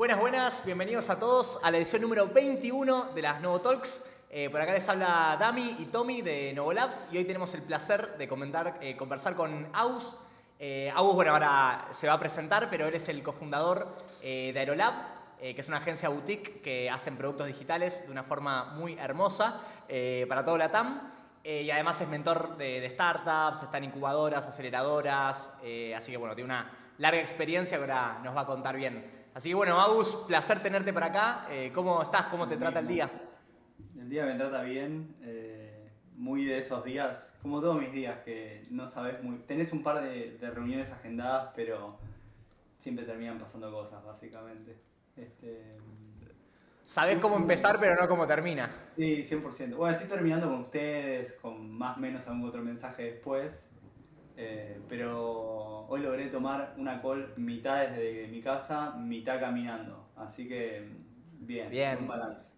Buenas, buenas, bienvenidos a todos a la edición número 21 de las Novo Talks. Por acá les habla Dami y Tommy de Novo Labs y hoy tenemos el placer de conversar con Agus. Agus, bueno, ahora se va a presentar, pero él es el cofundador de Aerolab, que es una agencia boutique que hacen productos digitales de una forma muy hermosa para todo LATAM. Y además es mentor de startups, está en incubadoras, aceleradoras, así que bueno, tiene una larga experiencia que ahora nos va a contar bien. Así que bueno, Agus, placer tenerte por acá. ¿Cómo estás? ¿Cómo te Lo trata el mismo. día? El día me trata bien, muy de esos días, como todos mis días, que no sabes muy... Tenés un par de reuniones agendadas, pero siempre terminan pasando cosas, básicamente. Este, Sabés cómo justo, empezar, pero no cómo termina. sí, 100%. Bueno, estoy terminando con ustedes, con más o menos algún otro mensaje después, pero hoy logré tomar una call mitad desde mi casa, mitad caminando. Así que, bien, buen Bien. balance.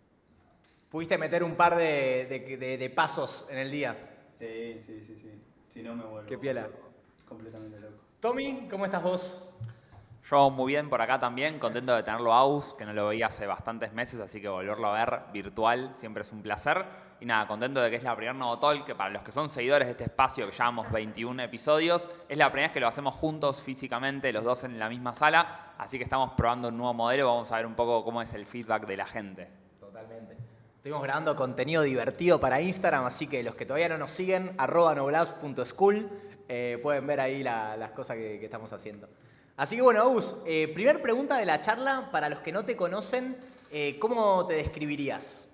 Pudiste meter un par de pasos en el día. Sí, sí, sí, sí. Si no me Qué vuelvo piola. loco. Completamente loco. Tommy, ¿cómo estás vos? Yo muy bien por acá también, contento de tenerlo a Aus, que no lo veía hace bastantes meses, así que volverlo a ver virtual siempre es un placer. Y nada, contento de que es la primera Novotol, que para los que son seguidores de este espacio, que llevamos 21 episodios, es la primera vez que lo hacemos juntos físicamente, los dos en la misma sala, así que estamos probando un nuevo modelo, vamos a ver un poco cómo es el feedback de la gente. Totalmente. Estuvimos grabando contenido divertido para Instagram, así que los que todavía no nos siguen, @novolabs.school, pueden ver ahí las cosas que estamos haciendo. Así que bueno, Agus, primer pregunta de la charla, para los que no te conocen, ¿cómo te describirías?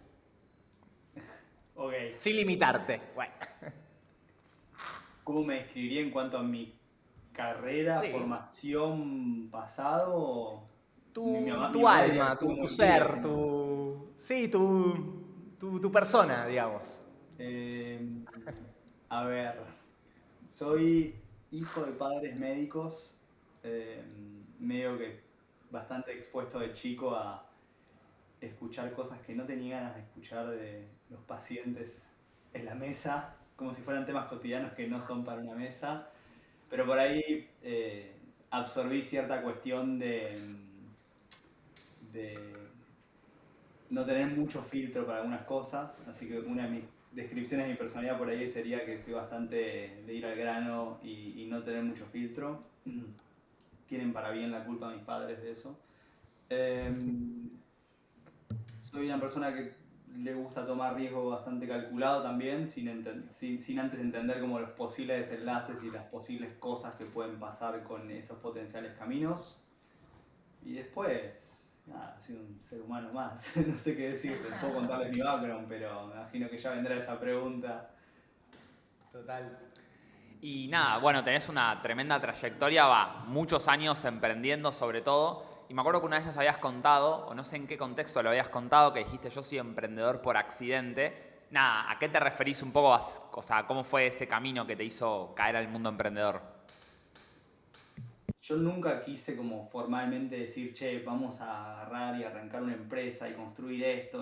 Ok. Sin limitarte. Bueno. ¿Cómo me describiría en cuanto a mi carrera, Sí. formación, pasado? Mi Tu mamá diría que alma, soy un tu orquídea, ser, si no. sí, tu persona, digamos. Eh, a ver, soy hijo de padres médicos, eh, medio que bastante expuesto de chico a escuchar cosas que no tenía ganas de escuchar de los pacientes en la mesa, como si fueran temas cotidianos que no son para una mesa, pero por ahí absorbí cierta cuestión de no tener mucho filtro para algunas cosas, así que una de mis descripciones de mi personalidad por ahí sería que soy bastante de ir al grano y no tener mucho filtro. Tienen para bien la culpa mis padres de eso. Em, Soy una persona que le gusta tomar riesgo bastante calculado también, sin antes entender como los posibles desenlaces y las posibles cosas que pueden pasar con esos potenciales caminos. Y después, nada, soy un ser humano más, no sé qué decirte, puedo contarles mi background, pero me imagino que ya vendrá esa pregunta. Total. Y nada, bueno, tenés una tremenda trayectoria, va, muchos años emprendiendo sobre todo. Y me acuerdo que una vez nos habías contado, o no sé en qué contexto lo habías contado, que dijiste yo soy emprendedor por accidente. Nada, ¿a qué te referís un poco? O sea, ¿cómo fue ese camino que te hizo caer al mundo emprendedor? Yo nunca quise como formalmente decir, che, vamos a agarrar y arrancar una empresa y construir esto.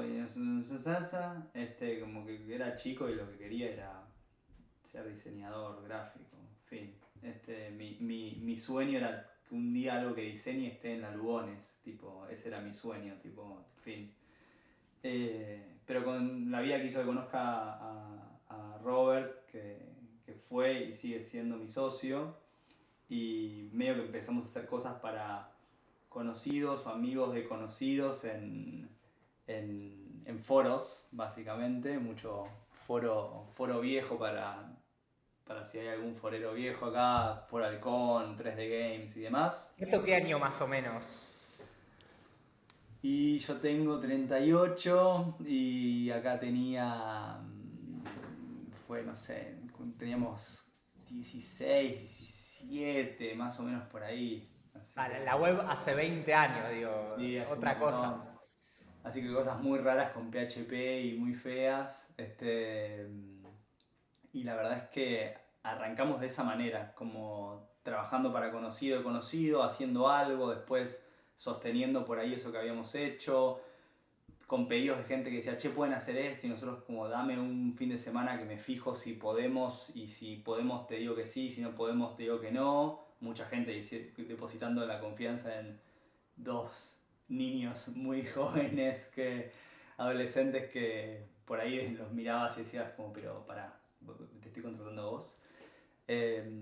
Como que era chico y lo que quería era ser diseñador gráfico, en fin. Mi sueño era que un día algo que diseñe esté en la Lugones, tipo, ese era mi sueño, tipo, fin. Pero con la vida quiso que conozca a Robert, que fue y sigue siendo mi socio, y medio que empezamos a hacer cosas para conocidos o amigos de conocidos en foros, básicamente, mucho foro viejo para si hay algún forero viejo acá, Foro Halcón, 3D Games y demás. ¿Esto qué año más o menos? Y yo tengo 38 y acá tenía, fue, no sé, teníamos 16, 17, más o menos por ahí. Así Ah, que, la web hace 20 años, digo, sí, hace un otra cosa. montón. Así que cosas muy raras con PHP y muy feas. Y la verdad es que arrancamos de esa manera, como trabajando para conocido de conocido, haciendo algo, después sosteniendo por ahí eso que habíamos hecho, con pedidos de gente que decía, che, pueden hacer esto, y nosotros como, dame un fin de semana que me fijo si podemos, y si podemos te digo que sí, si no podemos te digo que no. Mucha gente depositando la confianza en dos niños muy jóvenes, adolescentes que por ahí los mirabas y decías como, pero pará, te estoy contratando a vos.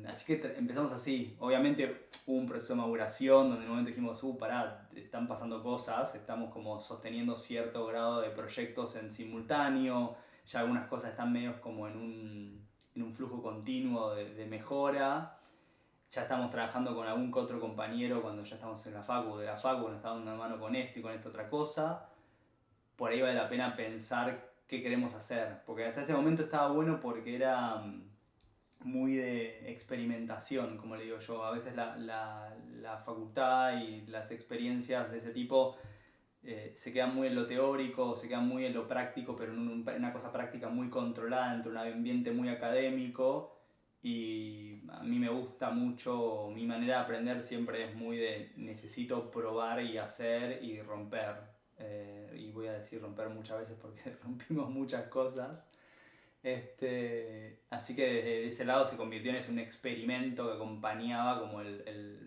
Así que empezamos así. Obviamente hubo un proceso de maduración donde en un momento dijimos, pará, están pasando cosas, estamos como sosteniendo cierto grado de proyectos en simultáneo, ya algunas cosas están medio como en un flujo continuo de mejora. Ya estamos trabajando con algún que otro compañero cuando ya estamos en la facu, de la facu, nos está dando una mano con esto y con esta otra cosa. Por ahí vale la pena pensar qué queremos hacer, porque hasta ese momento estaba bueno porque era muy de experimentación, como le digo yo. A veces la facultad y las experiencias de ese tipo se quedan muy en lo teórico, se quedan muy en lo práctico, pero en una cosa práctica muy controlada, dentro de un ambiente muy académico. Y a mí me gusta mucho, mi manera de aprender siempre es muy de necesito probar y hacer y romper. Y voy a decir romper muchas veces porque rompimos muchas cosas. Así que desde ese lado se convirtió en un experimento que acompañaba como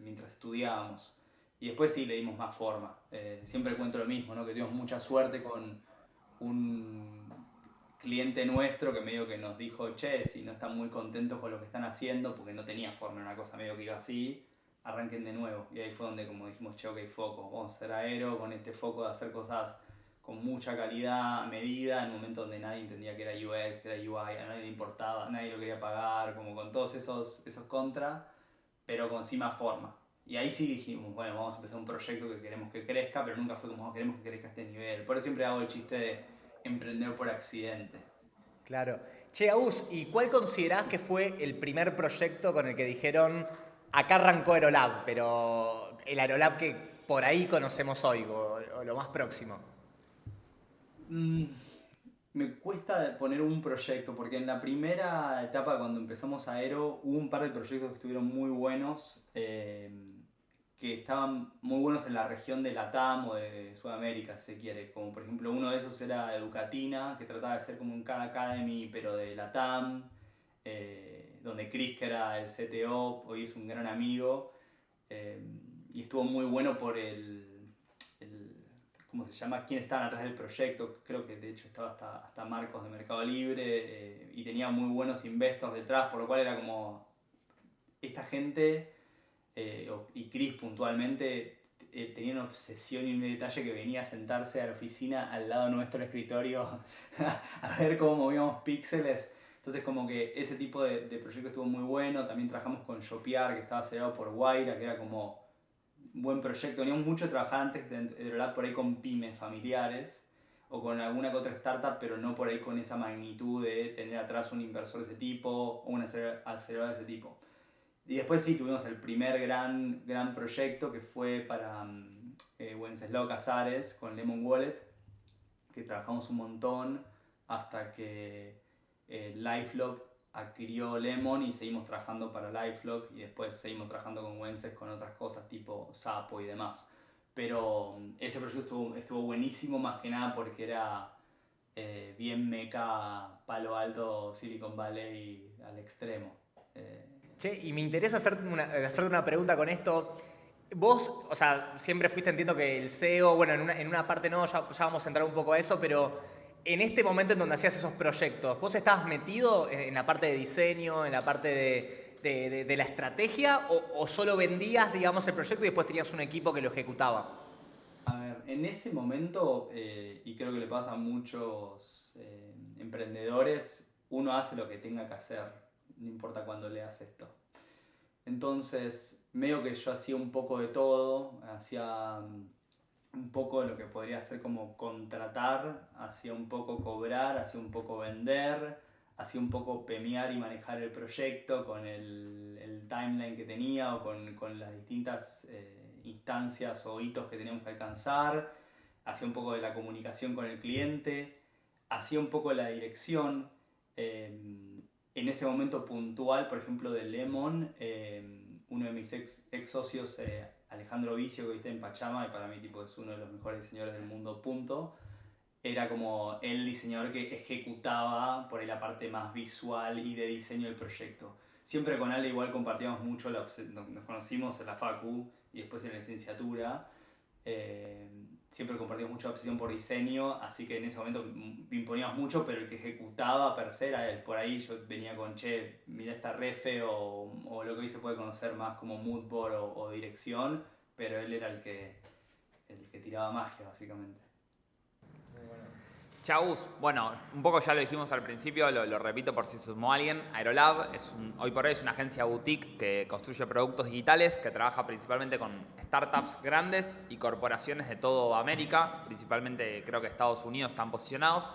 mientras estudiábamos. Y después sí le dimos más forma. Siempre cuento lo mismo, ¿no? Que tuvimos mucha suerte con un cliente nuestro que medio que nos dijo, che, si no están muy contentos con lo que están haciendo, porque no tenía forma, una cosa medio que iba así, arranquen de nuevo. Y ahí fue donde como dijimos, che, ok, foco, vamos a hacer aero con este foco de hacer cosas con mucha calidad, a medida, en un momento donde nadie entendía que era UX, que era UI, a nadie le importaba, nadie lo quería pagar, como con todos esos contras, pero con sí más forma. Y ahí sí dijimos, bueno, vamos a empezar un proyecto que queremos que crezca, pero nunca fue como queremos que crezca a este nivel. Por eso siempre hago el chiste de emprender por accidente. Claro. Che, Agus, ¿y cuál considerás que fue el primer proyecto con el que dijeron, acá arrancó Aerolab, pero el Aerolab que por ahí conocemos hoy, o lo más próximo? Mm, Me cuesta poner un proyecto, porque en la primera etapa, cuando empezamos Aero, hubo un par de proyectos que estuvieron muy buenos, que estaban muy buenos en la región de Latam o de Sudamérica, si se quiere. Como por ejemplo, uno de esos era Educatina, que trataba de ser como un Khan Academy, pero de Latam, donde Chris, que era el CTO, hoy es un gran amigo, eh, y estuvo muy bueno por el ¿cómo se llama? Quién estaban atrás del proyecto. Creo que de hecho estaba hasta Marcos de Mercado Libre, y tenía muy buenos investors detrás, por lo cual era como esta gente, y Chris puntualmente, tenía una obsesión y un detalle que venía a sentarse a la oficina al lado de nuestro escritorio a ver cómo movíamos píxeles. Entonces como que ese tipo de proyecto estuvo muy bueno. También trabajamos con Shopear, que estaba acelerado por Guaira, que era como buen proyecto. Teníamos mucho trabajar antes de hablar por ahí con pymes familiares o con alguna que otra startup, pero no por ahí con esa magnitud de tener atrás un inversor de ese tipo o un acelerador de ese tipo. Y después sí tuvimos el primer gran proyecto que fue para Wenceslao Casares con Lemon Wallet, que trabajamos un montón hasta que LifeLock adquirió Lemon y seguimos trabajando para LifeLock, y después seguimos trabajando con Wences con otras cosas tipo Sapo y demás. Pero ese proyecto estuvo buenísimo, más que nada porque era bien meca, Palo Alto, Silicon Valley al extremo. Eh, Che, y me interesa hacerte una pregunta con esto. Vos, o sea, siempre fuiste, entiendo que el SEO, bueno, en una parte no, ya vamos a entrar un poco a eso, pero en este momento en donde hacías esos proyectos, ¿vos estabas metido en la parte de diseño, en la parte de la estrategia, o solo vendías, digamos, el proyecto y después tenías un equipo que lo ejecutaba? A ver, en ese momento, y creo que le pasa a muchos emprendedores, uno hace lo que tenga que hacer, no importa cuándo leas esto. Entonces, medio que yo hacía un poco de todo, hacía un poco lo que podría ser como contratar, hacía un poco cobrar, hacía un poco vender, hacía un poco pemear y manejar el proyecto con el timeline que tenía o con las distintas instancias o hitos que teníamos que alcanzar, hacía un poco de la comunicación con el cliente, hacía un poco de la dirección. En ese momento puntual, por ejemplo, de Lemon, uno de mis ex socios, Alejandro Vicio, que está en Pachama, y para mí tipo, es uno de los mejores diseñadores del mundo, punto. Era como el diseñador que ejecutaba por ahí la parte más visual y de diseño del proyecto. Siempre con Ale igual compartíamos mucho, nos conocimos en la facu y después en la licenciatura. Siempre compartimos mucha obsesión por diseño, así que en ese momento imponíamos mucho, pero el que ejecutaba per se era él. Por ahí yo venía con, che, mira esta refe, o lo que hoy se puede conocer más como mood board o dirección, pero él era el que tiraba magia, básicamente. Chaus, bueno, un poco ya lo dijimos al principio, lo repito por si se sumó alguien. Aerolab hoy por hoy es una agencia boutique que construye productos digitales, que trabaja principalmente con startups grandes y corporaciones de toda América, principalmente creo que Estados Unidos están posicionados.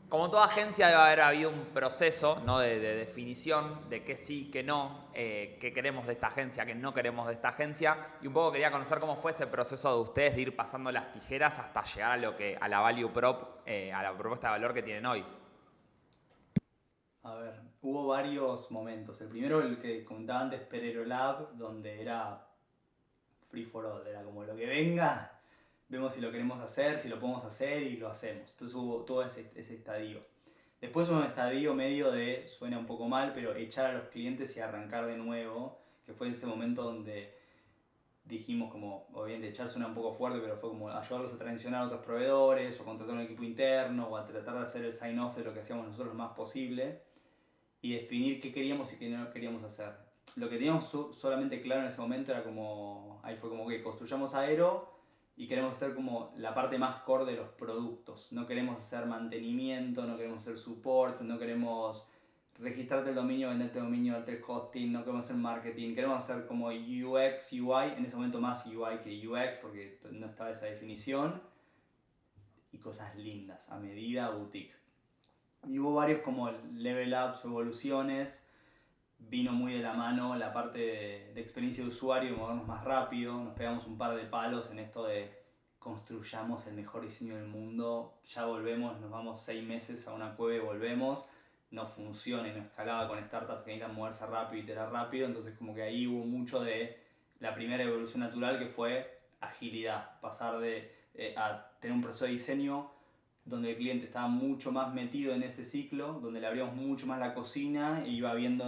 Como toda agencia debe haber habido un proceso, ¿no? de definición de qué sí, qué no, qué queremos de esta agencia, qué no queremos de esta agencia. Y un poco quería conocer cómo fue ese proceso de ustedes de ir pasando las tijeras hasta llegar a la value prop, a la propuesta de valor que tienen hoy. A ver, hubo varios momentos. El primero, el que comentaba antes, Aerolab, donde era free for all, era como lo que venga, vemos si lo queremos hacer, si lo podemos hacer y lo hacemos. Entonces hubo todo ese estadio. Después hubo un estadio medio de, suena un poco mal, pero echar a los clientes y arrancar de nuevo, que fue ese momento donde dijimos como, obviamente echar suena un poco fuerte, pero fue como ayudarlos a transicionar a otros proveedores, o contratar un equipo interno, o a tratar de hacer el sign-off de lo que hacíamos nosotros lo más posible, y definir qué queríamos y qué no queríamos hacer. Lo que teníamos solamente claro en ese momento era como, ahí fue como que construyamos Aero y queremos hacer como la parte más core de los productos. No queremos hacer mantenimiento, no queremos hacer support, no queremos registrarte el dominio, venderte el dominio, darte el hosting, no queremos hacer marketing, queremos hacer como UX, UI, en ese momento más UI que UX porque no estaba esa definición, y cosas lindas, a medida, boutique. Y hubo varios como level ups, evoluciones, vino muy de la mano la parte de experiencia de usuario, movernos más rápido, nos pegamos un par de palos en esto de construyamos el mejor diseño del mundo, ya volvemos, nos vamos 6 meses a una cueva y volvemos, no funciona y no escalaba con startups que necesitan moverse rápido y iterar rápido, entonces como que ahí hubo mucho de la primera evolución natural que fue agilidad, pasar a tener un proceso de diseño donde el cliente estaba mucho más metido en ese ciclo, donde le abríamos mucho más la cocina e iba viendo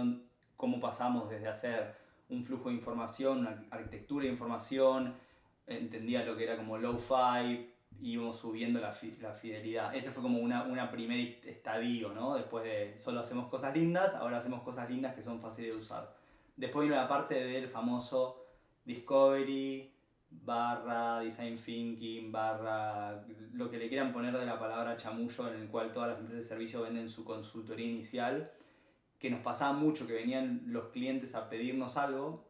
cómo pasamos desde hacer un flujo de información, una arquitectura de información, entendía lo que era como low-fi, íbamos subiendo la fidelidad. Ese fue como una primer estadio, ¿no? Después de solo hacemos cosas lindas, ahora hacemos cosas lindas que son fáciles de usar. Después vino la parte del famoso discovery, barra design thinking, barra lo que le quieran poner de la palabra chamullo, en el cual todas las empresas de servicio venden su consultoría inicial, que nos pasaba mucho que venían los clientes a pedirnos algo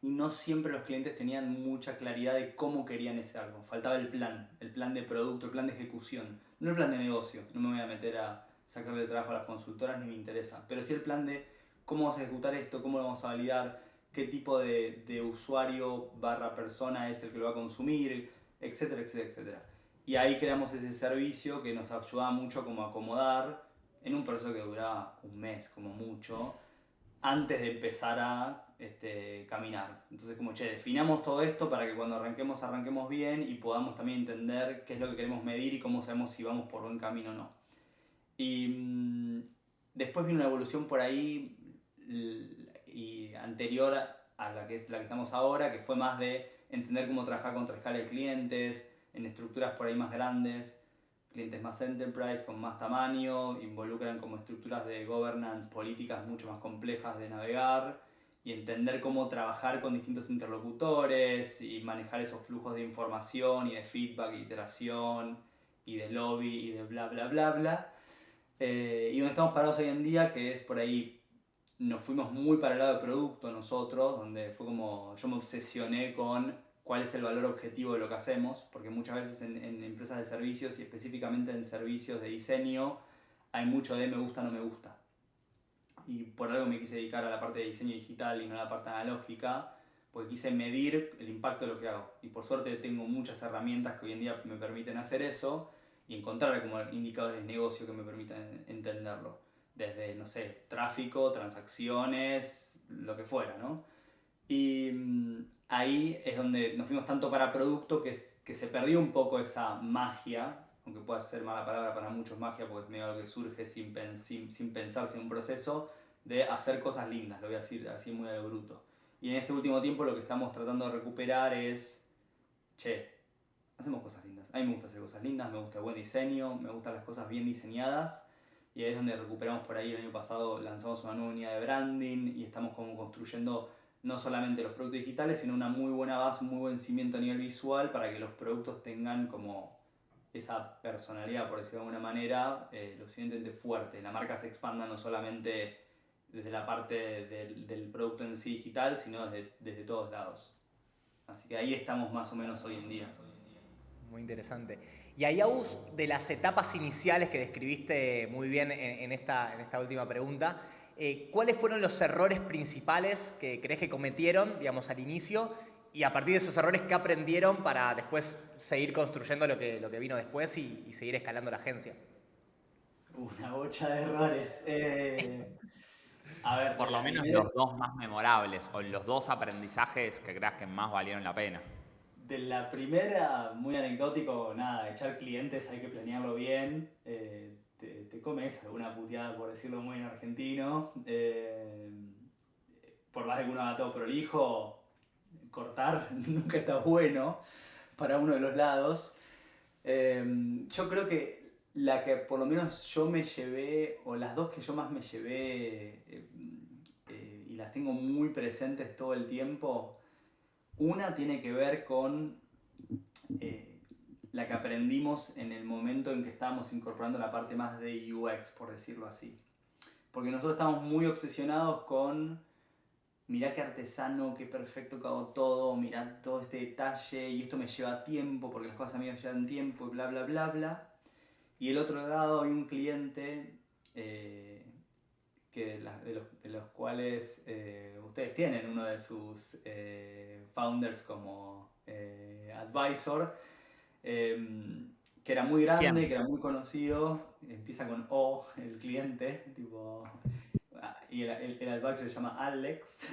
y no siempre los clientes tenían mucha claridad de cómo querían ese algo. Faltaba el plan de producto, el plan de ejecución, no el plan de negocio. No me voy a meter a sacarle trabajo a las consultoras ni me interesa, pero sí el plan de cómo vamos a ejecutar esto, cómo lo vamos a validar, qué tipo de usuario barra persona es el que lo va a consumir, etcétera, etcétera, etcétera. Y ahí creamos ese servicio que nos ayudaba mucho como a acomodar en un proceso que duraba un mes como mucho, antes de empezar a caminar. Entonces como, che, definamos todo esto para que cuando arranquemos bien y podamos también entender qué es lo que queremos medir y cómo sabemos si vamos por buen camino o no. Y después vino una evolución por ahí y anterior a la que es la que estamos ahora, que fue más de entender cómo trabajar contra escala de clientes, en estructuras por ahí más grandes, clientes más enterprise, con más tamaño, involucran como estructuras de governance, políticas mucho más complejas de navegar, y entender cómo trabajar con distintos interlocutores y manejar esos flujos de información y de feedback, iteración y de lobby y de bla bla bla bla. Y donde estamos parados hoy en día, que es por ahí, nos fuimos muy para el lado de producto nosotros, donde fue como yo me obsesioné con cuál es el valor objetivo de lo que hacemos, porque muchas veces en empresas de servicios y específicamente en servicios de diseño hay mucho de me gusta, no me gusta. Y por algo me quise dedicar a la parte de diseño digital y no a la parte analógica, porque quise medir el impacto de lo que hago. Y por suerte tengo muchas herramientas que hoy en día me permiten hacer eso y encontrar como indicadores de negocio que me permitan entenderlo. Desde, no sé, tráfico, transacciones, lo que fuera, ¿no? Y ahí es donde nos fuimos tanto para producto que se perdió un poco esa magia, aunque pueda ser mala palabra para muchos magia, porque es medio algo que surge sin pensarse en un proceso, de hacer cosas lindas, lo voy a decir así muy al bruto. Y en este último tiempo lo que estamos tratando de recuperar es, che, hacemos cosas lindas. A mí me gusta hacer cosas lindas, me gusta el buen diseño, me gustan las cosas bien diseñadas. Y ahí es donde recuperamos por ahí. El año pasado lanzamos una nueva unidad de branding y estamos como construyendo no solamente los productos digitales, sino una muy buena base, un muy buen cimiento a nivel visual para que los productos tengan como esa personalidad, por decirlo de alguna manera, lo suficientemente fuerte. La marca se expanda no solamente desde la parte del producto en sí digital, sino desde todos lados. Así que ahí estamos más o menos hoy en día. Muy interesante. Y ahí, Agus, de las etapas iniciales que describiste muy bien en esta última pregunta, ¿cuáles fueron los errores principales que crees que cometieron, digamos, al inicio? Y a partir de esos errores, ¿qué aprendieron para después seguir construyendo lo que vino después y seguir escalando la agencia? Una bocha de errores. A ver, Por lo menos los dos más memorables o los dos aprendizajes que creas que más valieron la pena. de la primera, muy anecdótico, nada, echar clientes hay que planearlo bien. Te comes alguna puteada, por decirlo muy en argentino. Por más de que uno haga todo prolijo, cortar nunca está bueno para uno de los lados. Yo creo que la que por lo menos yo me llevé, o las dos que yo más me llevé y las tengo muy presentes todo el tiempo, una tiene que ver con la que aprendimos en el momento en que estábamos incorporando la parte más de UX, por decirlo así. Porque nosotros estamos muy obsesionados con mirá qué artesano, qué perfecto que hago todo, mirá todo este detalle y esto me lleva tiempo porque las cosas a mí me llevan tiempo y bla bla bla bla. Y el otro lado hay un cliente de los cuales ustedes tienen uno de sus founders como advisor, que era muy grande, ¿Quién? que era muy conocido, empieza con O, el cliente, tipo, y el advisor se llama Alex,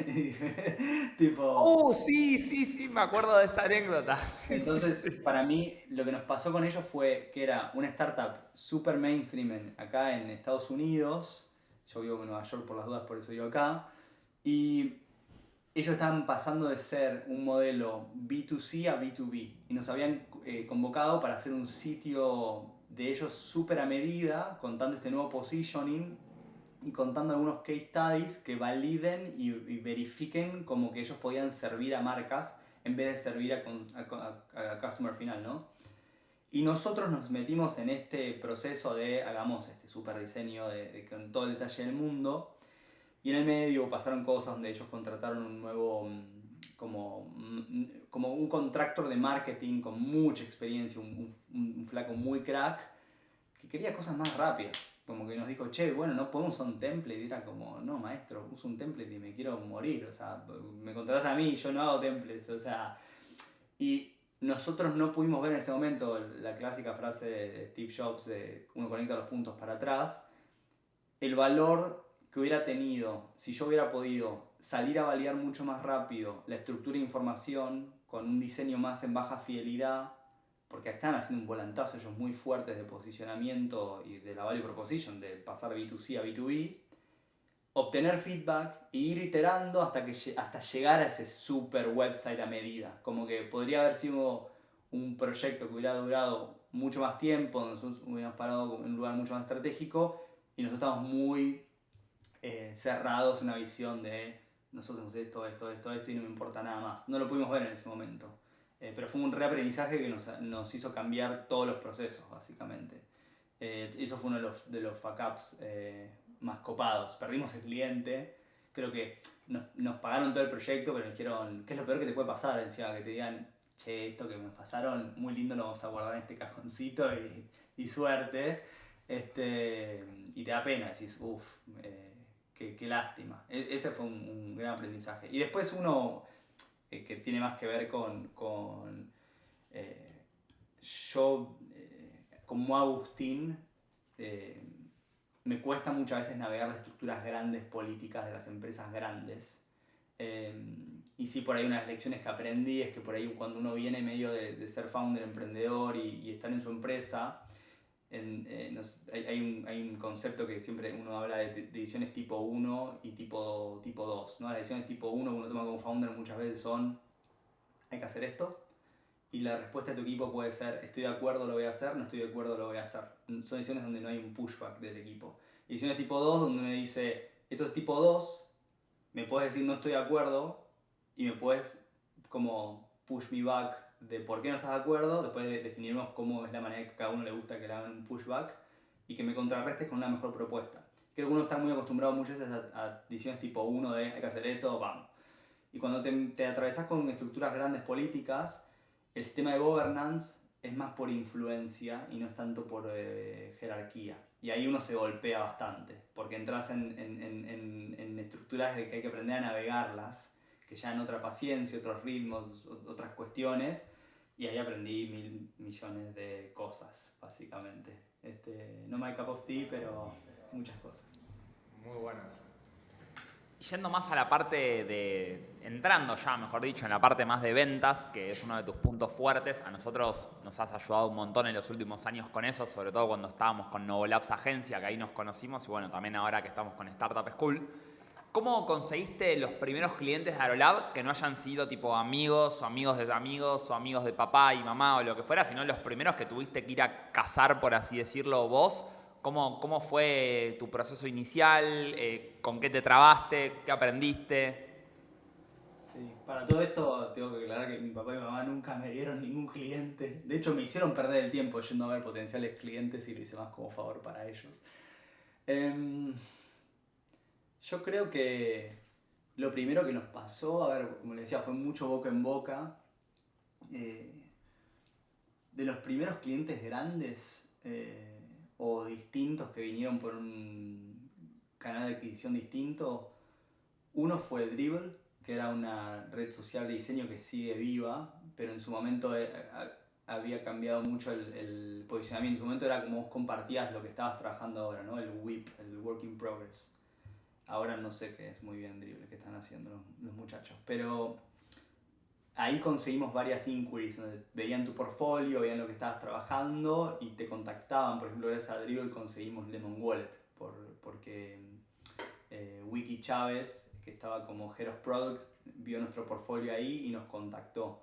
tipo... Sí, sí, sí, me acuerdo de esa anécdota. Sí, sí, Entonces, sí. para mí, lo que nos pasó con ellos fue que era una startup super mainstream acá en Estados Unidos. Yo vivo en Nueva York por las dudas, por eso vivo acá. Y ellos estaban pasando de ser un modelo B2C a B2B. Y nos habían convocado para hacer un sitio de ellos súper a medida, contando este nuevo positioning y contando algunos case studies que validen y verifiquen como que ellos podían servir a marcas en vez de servir a customer final, ¿no? Y nosotros nos metimos en este proceso de hagamos este super diseño con todo el detalle del mundo. Y en el medio pasaron cosas donde ellos contrataron un nuevo, como un contractor de marketing con mucha experiencia, un flaco muy crack, que quería cosas más rápidas. Como que nos dijo, che, bueno, no podemos usar un template. Y era como, no, maestro, uso un template y me quiero morir. O sea, me contratas a mí, yo no hago templates. O sea, y nosotros no pudimos ver en ese momento la clásica frase de Steve Jobs de uno conecta los puntos para atrás. El valor que hubiera tenido si yo hubiera podido salir a validar mucho más rápido la estructura de información con un diseño más en baja fidelidad, porque están haciendo un volantazo ellos muy fuertes de posicionamiento y de la value proposition, de pasar B2C a B2B, obtener feedback e ir iterando hasta llegar a ese super website a medida. Como que podría haber sido un proyecto que hubiera durado mucho más tiempo, nosotros hubiéramos parado en un lugar mucho más estratégico y nosotros estamos muy cerrados en una visión de nosotros hacemos esto y no me importa nada más. No lo pudimos ver en ese momento. Pero fue un reaprendizaje que nos hizo cambiar todos los procesos, básicamente. Eso fue uno de los fuck ups más copados. Perdimos el cliente. Creo que nos pagaron todo el proyecto, pero nos dijeron, ¿qué es lo peor que te puede pasar? Encima que te digan, che, esto que me pasaron, muy lindo, lo vamos a guardar en este cajoncito y suerte. Y te da pena, decís, uff, qué lástima. Ese fue un gran aprendizaje. Y después uno que tiene más que ver con yo, como Agustín, me cuesta muchas veces navegar las estructuras grandes políticas de las empresas grandes. Y sí, por ahí una de las lecciones que aprendí es que por ahí cuando uno viene medio de ser founder, emprendedor y estar en su empresa, hay un concepto que siempre uno habla de decisiones tipo 1 y tipo 2, ¿no? Las decisiones tipo 1 que uno toma como founder muchas veces son, hay que hacer esto, y la respuesta de tu equipo puede ser estoy de acuerdo, lo voy a hacer, no estoy de acuerdo, lo voy a hacer. Son decisiones donde no hay un pushback del equipo. Y decisiones tipo 2 donde me dice esto es tipo 2, me puedes decir no estoy de acuerdo y me puedes como push me back de por qué no estás de acuerdo, después definiremos cómo es la manera que a cada uno le gusta que le hagan un pushback y que me contrarrestes con una mejor propuesta. Creo que uno está muy acostumbrado muchas veces a decisiones tipo 1 de hay que hacer esto, vamos. Y cuando te atravesas con estructuras grandes políticas, el sistema de governance es más por influencia y no es tanto por jerarquía. Y ahí uno se golpea bastante, porque entras en estructuras de que hay que aprender a navegarlas, que ya en otra paciencia, otros ritmos, otras cuestiones, y ahí aprendí 1.000.000.000 de cosas, básicamente. No my cup of tea, pero muchas cosas. Muy buenos. Yendo más a la parte de, entrando ya, mejor dicho, en la parte más de ventas, que es uno de tus puntos fuertes, a nosotros nos has ayudado un montón en los últimos años con eso, sobre todo cuando estábamos con Novolabs Agencia, que ahí nos conocimos, y bueno, también ahora que estamos con Startup School. ¿Cómo conseguiste los primeros clientes de Aerolab que no hayan sido tipo amigos o amigos de amigos o amigos de papá y mamá o lo que fuera, sino los primeros que tuviste que ir a cazar, por así decirlo, vos? ¿Cómo fue tu proceso inicial? ¿Con qué te trabaste? ¿Qué aprendiste? Sí, para todo esto tengo que aclarar que mi papá y mi mamá nunca me dieron ningún cliente. De hecho, me hicieron perder el tiempo yendo a ver potenciales clientes y lo hice más como favor para ellos. Yo creo que lo primero que nos pasó, a ver, como les decía, fue mucho boca en boca. De los primeros clientes grandes o distintos que vinieron por un canal de adquisición distinto, uno fue Dribbble, que era una red social de diseño que sigue viva, pero en su momento había cambiado mucho el posicionamiento. En su momento era como vos compartías lo que estabas trabajando ahora, ¿no? El WIP, el Work in Progress. Ahora no sé qué es muy bien Dribbble que están haciendo los muchachos, pero ahí conseguimos varias inquiries donde veían tu portfolio, veían lo que estabas trabajando y te contactaban. Por ejemplo, gracias a Dribbble conseguimos Lemon Wallet porque Wiki Chávez, que estaba como Head of Product, vio nuestro portfolio ahí y nos contactó.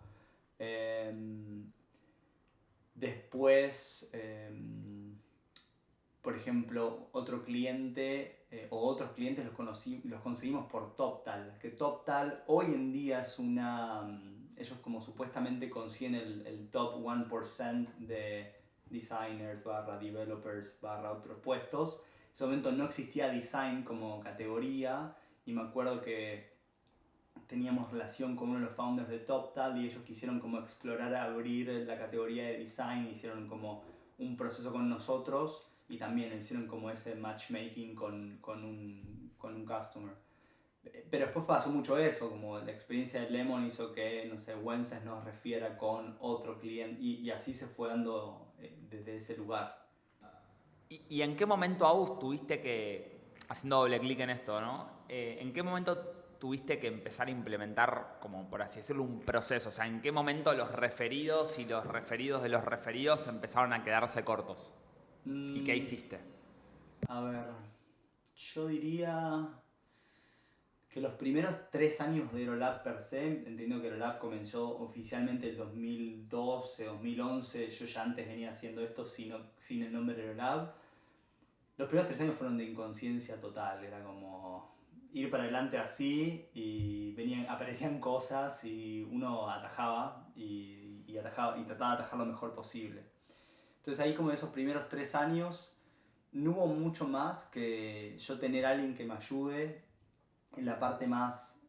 Después, por ejemplo, otro cliente o otros clientes los conseguimos por TopTal, que TopTal hoy en día es ellos como supuestamente consiguen el top 1% de designers / developers / otros puestos. En ese momento no existía design como categoría y me acuerdo que teníamos relación con uno de los founders de TopTal y ellos quisieron como explorar, abrir la categoría de design, hicieron como un proceso con nosotros y también hicieron como ese matchmaking con un customer. Pero después pasó mucho eso, como la experiencia de Lemon hizo que, no sé, Wences nos refiera con otro cliente y así se fue dando desde ese lugar. ¿Y en qué momento, Agus, tuviste que, haciendo doble clic en esto, ¿no? ¿En qué momento tuviste que empezar a implementar, como por así decirlo, un proceso? O sea, ¿en qué momento los referidos y los referidos de los referidos empezaron a quedarse cortos? ¿Y qué hiciste? A ver, yo diría que los primeros 3 años de Aerolab per se, entiendo que Aerolab comenzó oficialmente el 2012, 2011, yo ya antes venía haciendo esto sin el nombre de Aerolab. Los primeros 3 años fueron de inconsciencia total, era como ir para adelante así y aparecían cosas y uno atajaba y trataba de atajar lo mejor posible. Entonces ahí como esos primeros 3 años no hubo mucho más que yo tener a alguien que me ayude en la parte más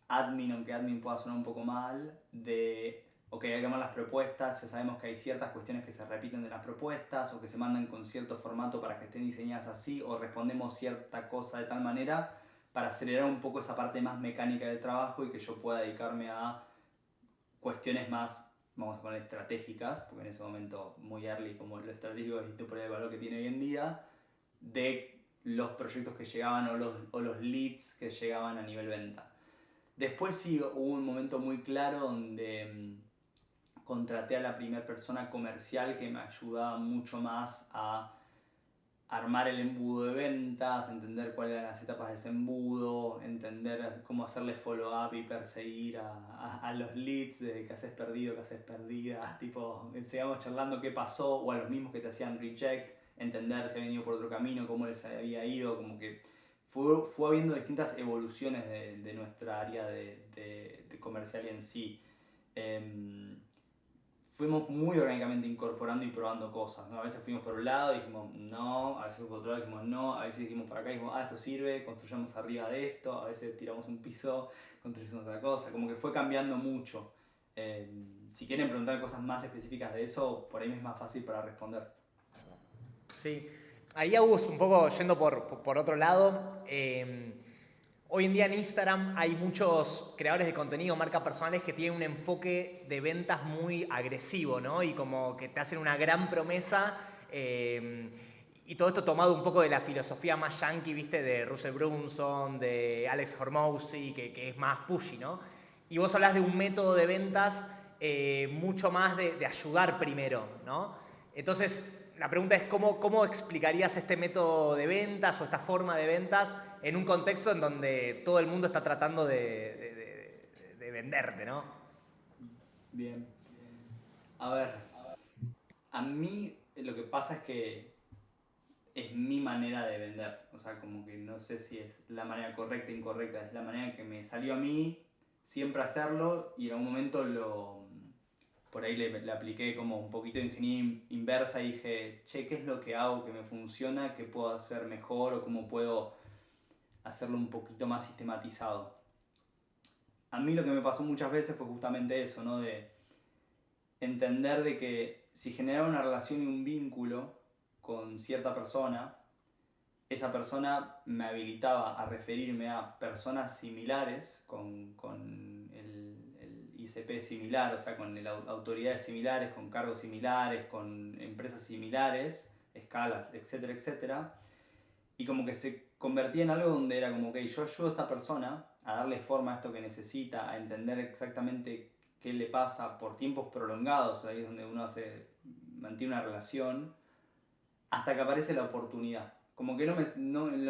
admin, aunque admin pueda sonar un poco mal, de ok, hay que armar las propuestas, ya sabemos que hay ciertas cuestiones que se repiten de las propuestas o que se mandan con cierto formato para que estén diseñadas así o respondemos cierta cosa de tal manera para acelerar un poco esa parte más mecánica del trabajo y que yo pueda dedicarme a cuestiones más, vamos a poner, estratégicas, porque en ese momento muy early como lo estratégico es por el valor que tiene hoy en día, de los proyectos que llegaban o los leads que llegaban a nivel venta. Después sí hubo un momento muy claro donde contraté a la primera persona comercial que me ayudaba mucho más a armar el embudo de ventas, entender cuáles eran las etapas de ese embudo, entender cómo hacerle follow-up y perseguir a los leads de que haces perdido, que haces perdida, tipo, sigamos charlando qué pasó, o a los mismos que te hacían reject, entender si habían ido por otro camino, cómo les había ido, como que fue habiendo distintas evoluciones de nuestra área de comercial en sí. Fuimos muy orgánicamente incorporando y probando cosas, ¿no? A veces fuimos por un lado y dijimos no, a veces fuimos por otro lado y dijimos no, a veces dijimos para acá y dijimos esto sirve, construyamos arriba de esto, a veces tiramos un piso, construimos otra cosa, como que fue cambiando mucho. Si quieren preguntar cosas más específicas de eso, por ahí me es más fácil para responder. Sí, ahí Agus, un poco yendo por otro lado, hoy en día en Instagram hay muchos creadores de contenido, marcas personales que tienen un enfoque de ventas muy agresivo, ¿no? Y como que te hacen una gran promesa, y todo esto tomado un poco de la filosofía más yankee, ¿viste? De Russell Brunson, de Alex Hormozi, que es más pushy, ¿no? Y vos hablás de un método de ventas mucho más de ayudar primero, ¿no? Entonces, la pregunta es ¿cómo explicarías este método de ventas o esta forma de ventas en un contexto en donde todo el mundo está tratando de venderte, ¿no? Bien. A ver, a mí lo que pasa es que es mi manera de vender. O sea, como que no sé si es la manera correcta o incorrecta, es la manera que me salió a mí siempre hacerlo y en algún momento por ahí le apliqué como un poquito de ingeniería inversa y dije, che, ¿qué es lo que hago que me funciona? ¿Qué puedo hacer mejor? ¿O cómo puedo hacerlo un poquito más sistematizado? A mí lo que me pasó muchas veces fue justamente eso, ¿no? De entender de que si generaba una relación y un vínculo con cierta persona, esa persona me habilitaba a referirme a personas similares, con el ICP similar, o sea, con autoridades similares, con cargos similares, con empresas similares, escalas, etcétera, etcétera. Y como que se convertía en algo donde era como, ok, yo ayudo a esta persona a darle forma a esto que necesita, a entender exactamente qué le pasa por tiempos prolongados, ahí es donde uno mantiene una relación, hasta que aparece la oportunidad. Como que lo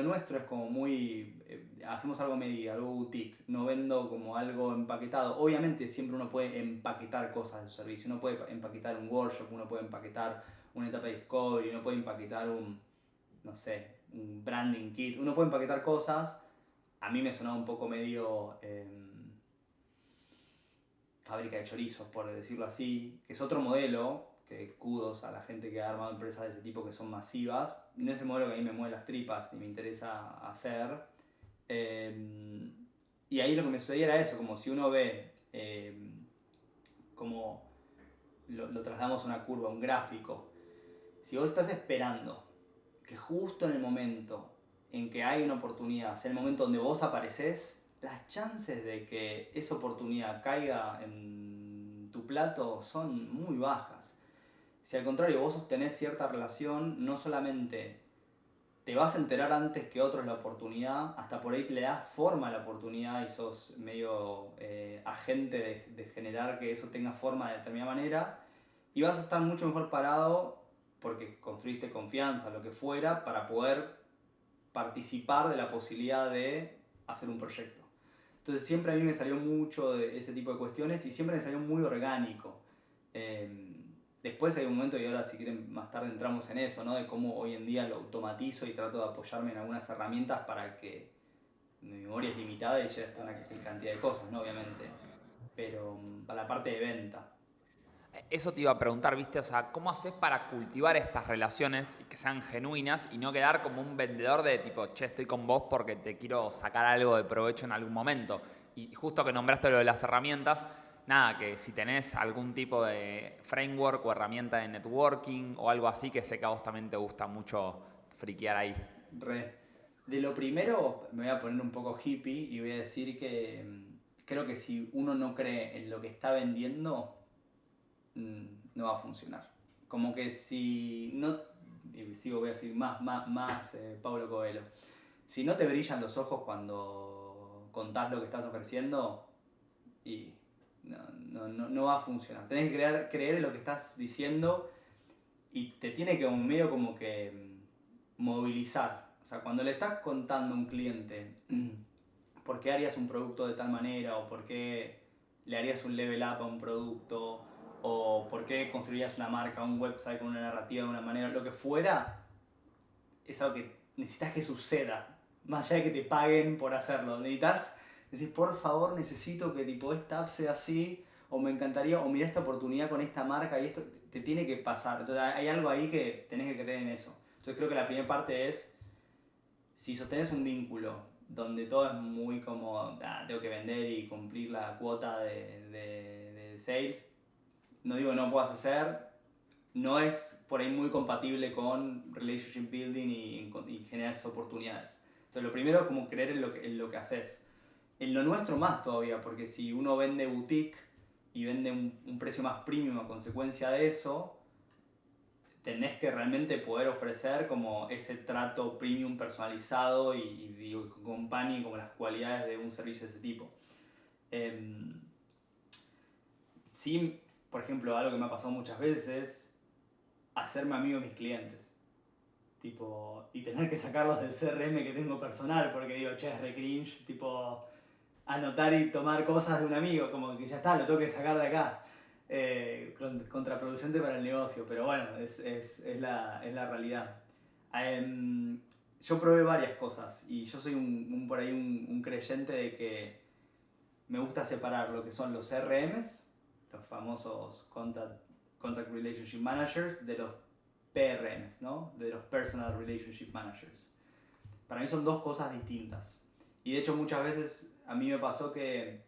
nuestro es como muy, hacemos algo medida, algo boutique, no vendo como algo empaquetado. Obviamente siempre uno puede empaquetar cosas de su servicio, uno puede empaquetar un workshop, uno puede empaquetar una etapa de discovery, uno puede empaquetar no sé, un branding kit, uno puede empaquetar cosas. A mí me sonaba un poco medio fábrica de chorizos, por decirlo así, que es otro modelo, que kudos a la gente que ha armado empresas de ese tipo que son masivas. No es ese modelo que a mí me mueve las tripas y me interesa hacer. Y ahí lo que me sucedía era eso, como si uno ve como lo trasladamos a una curva, un gráfico. Si vos estás esperando que justo en el momento en que hay una oportunidad, sea el momento donde vos apareces, las chances de que esa oportunidad caiga en tu plato son muy bajas. Si al contrario vos sostenés cierta relación, no solamente te vas a enterar antes que otros la oportunidad, hasta por ahí le das forma a la oportunidad y sos medio agente de generar que eso tenga forma de determinada manera, y vas a estar mucho mejor parado porque construiste confianza, lo que fuera, para poder participar de la posibilidad de hacer un proyecto. Entonces siempre a mí me salió mucho de ese tipo de cuestiones y siempre me salió muy orgánico. Después hay un momento, y ahora si quieren más tarde entramos en eso, ¿no? De cómo hoy en día lo automatizo y trato de apoyarme en algunas herramientas para que mi memoria es limitada y llegue hasta una cantidad de cosas, ¿no? Obviamente. Pero para la parte de venta. Eso te iba a preguntar, ¿viste? O sea, ¿cómo haces para cultivar estas relaciones y que sean genuinas y no quedar como un vendedor de tipo, che, estoy con vos porque te quiero sacar algo de provecho en algún momento? Y justo que nombraste lo de las herramientas, nada, que si tenés algún tipo de framework o herramienta de networking o algo así, que sé que a vos también te gusta mucho friquear ahí. De lo primero me voy a poner un poco hippie y voy a decir que creo que si uno no cree en lo que está vendiendo, no va a funcionar. Como que si no, y sigo voy a decir más Paulo Coelho, si no te brillan los ojos cuando contás lo que estás ofreciendo, y no va a funcionar. Tenés que creer en lo que estás diciendo y te tiene que medio como que movilizar. O sea, cuando le estás contando a un cliente por qué harías un producto de tal manera o por qué le harías un level up a un producto o por qué construirías una marca, un website con una narrativa de una manera, lo que fuera, es algo que necesitas que suceda, más allá de que te paguen por hacerlo. Necesitas decir, por favor, necesito que tipo esta app sea así, o me encantaría, o mira esta oportunidad con esta marca y esto te tiene que pasar. Entonces hay algo ahí que tenés que creer en eso. Entonces creo que la primera parte es, si sostenés un vínculo donde todo es muy como, tengo que vender y cumplir la cuota de sales, no digo que no puedas hacer, no es por ahí muy compatible con relationship building y generar esas oportunidades. Entonces lo primero es como creer en lo que haces. En lo nuestro más todavía, porque si uno vende boutique y vende un precio más premium a consecuencia de eso, tenés que realmente poder ofrecer como ese trato premium personalizado y digo, company como las cualidades de un servicio de ese tipo. Sí, por ejemplo, algo que me ha pasado muchas veces es hacerme amigo de mis clientes. Tipo, y tener que sacarlos del CRM que tengo personal, porque digo, che, es re cringe, tipo, anotar y tomar cosas de un amigo, como que ya está, lo tengo que sacar de acá. Contraproducente para el negocio, pero bueno, es la realidad. Yo probé varias cosas y yo soy por ahí un creyente de que me gusta separar lo que son los CRMs, los famosos Contact Relationship Managers, de los PRMs, ¿no? De los Personal Relationship Managers. Para mí son dos cosas distintas. Y de hecho muchas veces a mí me pasó que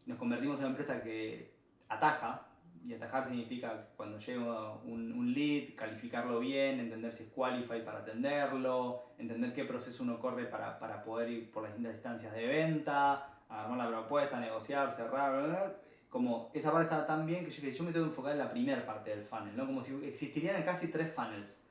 nos convertimos en una empresa que ataja, y atajar significa cuando llega un lead, calificarlo bien, entender si es qualified para atenderlo, entender qué proceso uno corre para poder ir por las distintas instancias de venta, armar la propuesta, negociar, cerrar, bla, bla, bla. Como esa parte estaba tan bien que yo me tengo que enfocar en la primera parte del funnel, ¿no? Como si existirían casi tres funnels.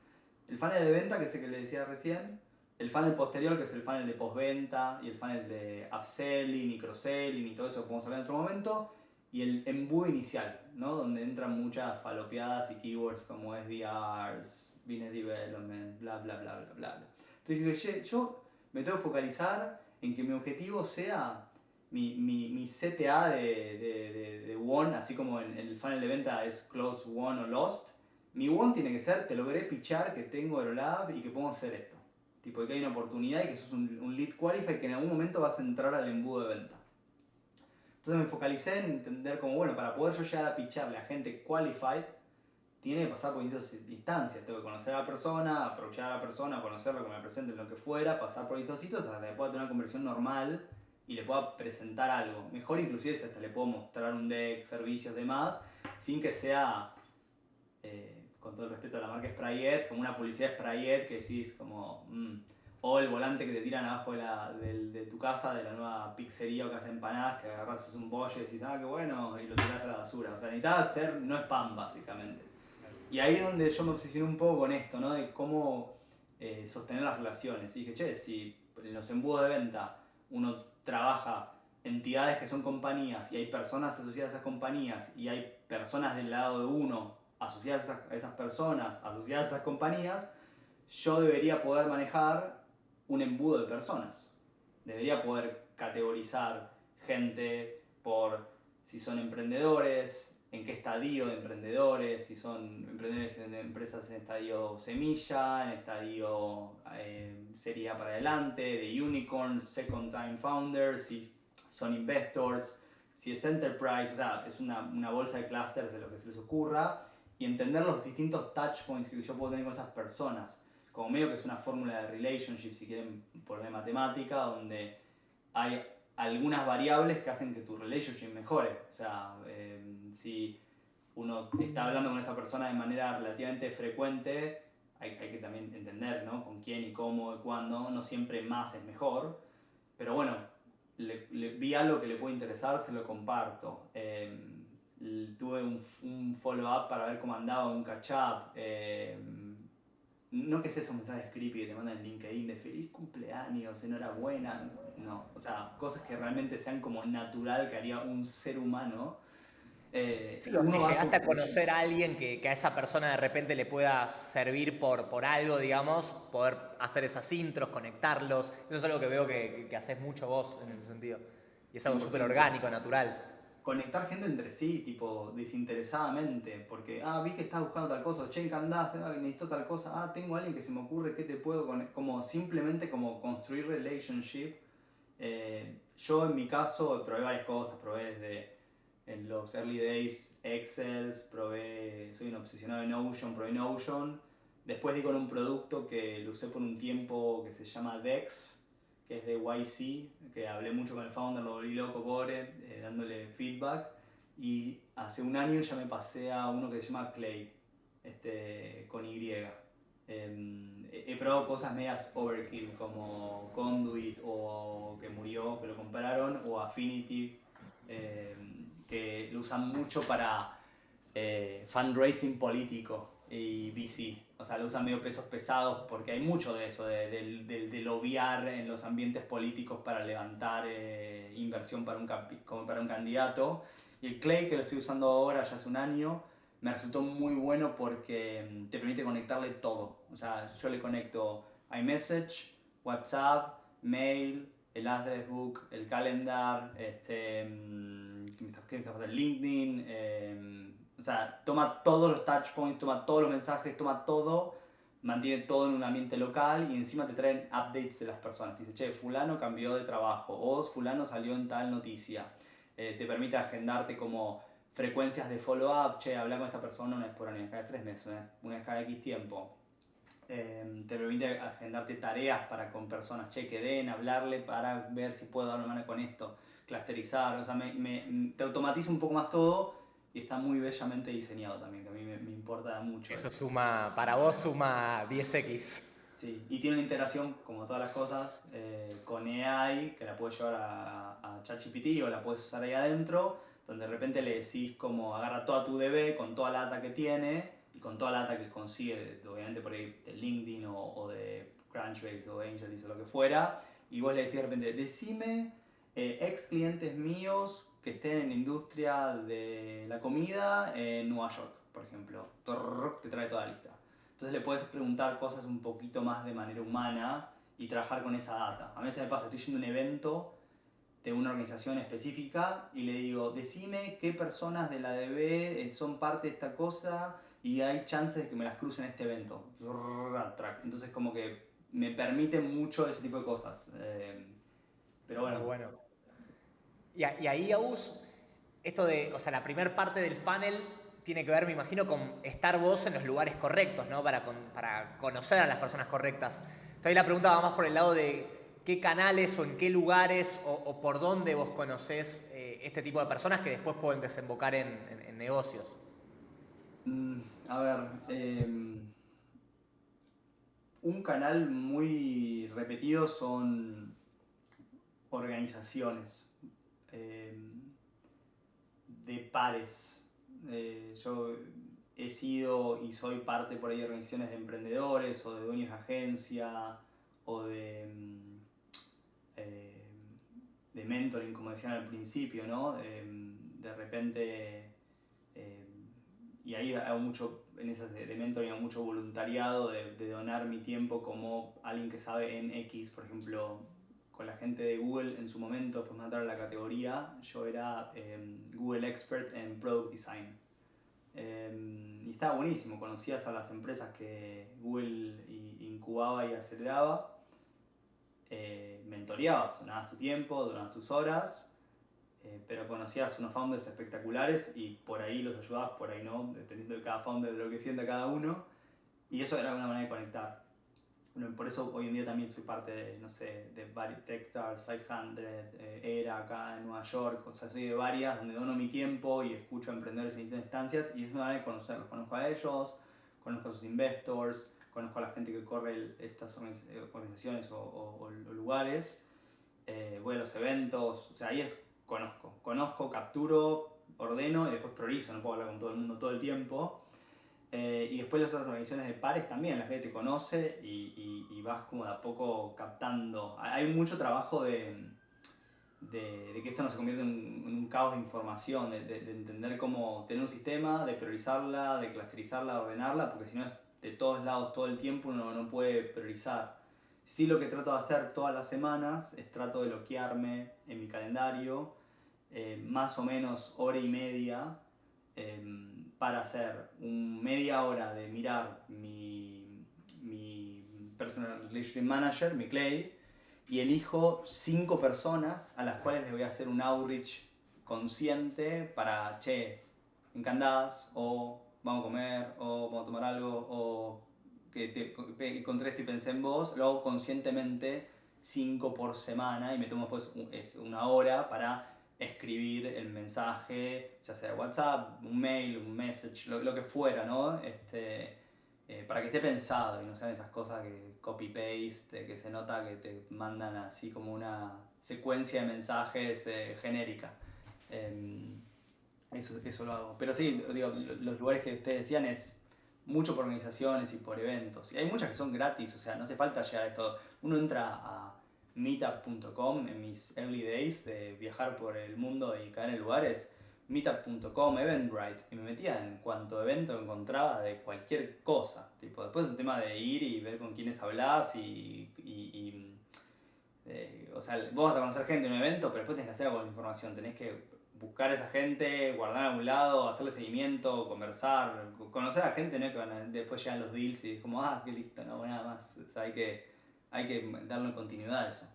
El funnel de venta, que es el que le decía recién, el funnel posterior, que es el funnel de postventa, y el funnel de upselling y cross-selling y todo eso que podemos hablar en otro momento, y el embudo inicial, ¿no? Donde entran muchas falopeadas y keywords como SDRs, business development, bla, bla, bla, bla, bla. Entonces digo, yo me tengo que focalizar en que mi objetivo sea mi CTA de won, así como en el funnel de venta es close, won o lost. Mi won tiene que ser, te logré pichar que tengo Aerolab y que podemos hacer esto. Tipo, que hay una oportunidad y que sos un lead qualified que en algún momento vas a entrar al embudo de venta. Entonces me focalicé en entender como, bueno, para poder yo llegar a picharle a gente qualified, tiene que pasar por distintas instancias. Tengo que conocer a la persona, aprovechar a la persona, conocerlo, que me presente en lo que fuera, pasar por distintos sitios hasta que pueda tener una conversión normal y le pueda presentar algo. Mejor inclusive si hasta le puedo mostrar un deck, servicios, demás, sin que sea, con todo el respeto a la marca Sprayet, como una publicidad Sprayet que decís como... o el volante que te tiran abajo de tu casa, de la nueva pizzería o casa de empanadas, que agarras un bollo y decís, qué bueno, y lo tirás a la basura. O sea, necesitas ser, no spam básicamente. Y ahí es donde yo me obsesioné un poco con esto, ¿no? De cómo sostener las relaciones. Y dije, che, si en los embudos de venta uno trabaja entidades que son compañías y hay personas asociadas a esas compañías y hay personas del lado de uno asociadas a esas personas, asociadas a esas compañías, yo debería poder manejar un embudo de personas. Debería poder categorizar gente por si son emprendedores, en qué estadio de emprendedores, si son emprendedores en empresas en estadio semilla, en estadio serie A para adelante, de unicorns, second time founders, si son investors, si es enterprise, o sea, es una bolsa de clusters de lo que se les ocurra y entender los distintos touch points que yo puedo tener con esas personas. Como medio que es una fórmula de relationship, si quieren, por de matemática, donde hay algunas variables que hacen que tu relationship mejore. O sea, si uno está hablando con esa persona de manera relativamente frecuente, hay que también entender, ¿no? Con quién y cómo y cuándo. No siempre más es mejor. Pero bueno, vi algo que le puede interesar, se lo comparto. Tuve un follow-up para ver cómo andaba, un catch-up. No que sea esos mensajes creepy que te mandan en LinkedIn de feliz cumpleaños, enhorabuena. No, o sea, cosas que realmente sean como natural que haría un ser humano. Sí, Y o si uno va llegaste a construyendo. conocer a alguien que a esa persona de repente le pueda servir por algo, digamos, poder hacer esas intros, conectarlos. Eso es algo que veo que haces mucho vos en ese sentido. Y es algo súper 100%. orgánico, natural. Conectar gente entre sí, tipo, desinteresadamente, porque, vi que estás buscando tal cosa, che, ¿en qué andás? Necesito tal cosa, tengo a alguien que se me ocurre, ¿qué te puedo como simplemente como construir relationship. Yo en mi caso probé varias cosas, probé desde en los early days Excel, probé, soy un obsesionado en Notion, probé Notion, después di con un producto que lo usé por un tiempo que se llama Dex, que es de YC, que hablé mucho con el founder, lo volví loco, pobre, dándole feedback. Y hace un año ya me pasé a uno que se llama Clay, con Y. He probado cosas medias overkill como Conduit o que murió, que lo compraron, o Affinity, que lo usan mucho para fundraising político y VC. O sea, lo usan medio pesos pesados porque hay mucho de eso, de lobbyar en los ambientes políticos para levantar inversión para para un candidato. Y el Clay, que lo estoy usando ahora ya hace un año, me resultó muy bueno porque te permite conectarle todo. O sea, yo le conecto iMessage, WhatsApp, Mail, el Address Book, el Calendar, ¿qué me está pasando? El LinkedIn. O sea, toma todos los touch points, toma todos los mensajes, toma todo, mantiene todo en un ambiente local y encima te traen updates de las personas. Te dice, che, fulano cambió de trabajo o fulano salió en tal noticia. Te permite agendarte como frecuencias de follow-up, che, hablar con esta persona una vez por año, cada 3 meses, una vez cada X tiempo. Te permite agendarte tareas para con personas, che, que den, hablarle para ver si puedo dar una mano con esto, clusterizar, o sea, te automatiza un poco más todo y está muy bellamente diseñado también, que a mí me importa mucho Eso eso. suma, para vos suma 10x. Sí, y tiene una integración, como todas las cosas, con AI, que la puedes llevar a ChatGPT o la puedes usar ahí adentro, donde de repente le decís como agarra toda tu DB con toda la data que tiene y con toda la data que consigue, obviamente por ahí de LinkedIn o de Crunchbase o Angelis o lo que fuera, y vos le decís de repente, decime ex clientes míos que estén en la industria de la comida en Nueva York, por ejemplo. Te trae toda la lista. Entonces le puedes preguntar cosas un poquito más de manera humana y trabajar con esa data. A veces me pasa, estoy yendo a un evento de una organización específica y le digo, decime qué personas de la DB son parte de esta cosa y hay chances de que me las crucen en este evento. Entonces como que me permite mucho ese tipo de cosas. Pero Muy bueno, bueno. Y ahí, Agus, esto de, o sea, la primera parte del funnel tiene que ver, me imagino, con estar vos en los lugares correctos, ¿no? Para conocer a las personas correctas. Entonces ahí la pregunta va más por el lado de qué canales o en qué lugares o por dónde vos conocés este tipo de personas que después pueden desembocar en negocios. a ver, un canal muy repetido son organizaciones eh, de pares. Yo he sido y soy parte por ahí de organizaciones de emprendedores o de dueños de agencia o eh, de mentoring, como decían al principio, ¿no? De repente, eh, y ahí hago mucho, en esas de mentoring, hago mucho voluntariado de donar mi tiempo como alguien que sabe en X, por ejemplo, con la gente de Google en su momento, después me mandaron la categoría, yo era Google Expert en Product Design. Y estaba buenísimo, conocías a las empresas que Google incubaba y aceleraba, mentoreabas, donabas tu tiempo, donabas tus horas, pero conocías unos founders espectaculares y por ahí los ayudabas, por ahí no, dependiendo de cada founder, de lo que sienta cada uno, y eso era una manera de conectar. Bueno, por eso hoy en día también soy parte de, no sé, de Techstars, 500, ERA acá en Nueva York, o sea, soy de varias donde dono mi tiempo y escucho a emprendedores en distintas instancias y es una manera de conocerlos. Conozco a ellos, conozco a sus investors, conozco a la gente que corre estas organizaciones o lugares, voy a los eventos, o sea, ahí es conozco, capturo, ordeno y después priorizo, no puedo hablar con todo el mundo todo el tiempo. Y después las otras organizaciones de pares también, la gente te conoce y vas como de a poco captando. Hay mucho trabajo de que esto no se convierta en un caos de información, de entender cómo tener un sistema, de priorizarla, de clusterizarla, de ordenarla, porque si no es de todos lados todo el tiempo, uno no puede priorizar. Sí, lo que trato de hacer todas las semanas es trato de bloquearme en mi calendario más o menos hora y media para hacer media hora de mirar mi Personal Relationship Manager, mi Clay, y elijo 5 personas a las cuales les voy a hacer un outreach consciente para, che, encantadas, o vamos a comer, o vamos a tomar algo, o que te encontré esto y pensé en vos. Lo hago conscientemente 5 por semana y me tomo después una hora para escribir el mensaje, ya sea WhatsApp, un mail, un message, lo que fuera, ¿no? Para que esté pensado y no sean esas cosas que copy-paste, que se nota que te mandan así como una secuencia de mensajes genérica. Eso lo hago. Pero sí, digo, los lugares que ustedes decían es mucho por organizaciones y por eventos. Y hay muchas que son gratis, o sea, no hace falta llegar a esto. Uno entra a meetup.com en mis early days de viajar por el mundo y caer en lugares. Meetup.com, Eventbrite, y me metía en cuanto evento encontraba de cualquier cosa. Tipo, después es un tema de ir y ver con quiénes hablas o sea, vos vas a conocer gente en un evento, pero después tenés que hacer algo con la información. Tenés que buscar a esa gente, guardar a algún lado, hacerle seguimiento, conversar, conocer a la gente, no es que después llegan los deals y es como, qué listo, no, nada más. O sea, hay que darle continuidad a eso.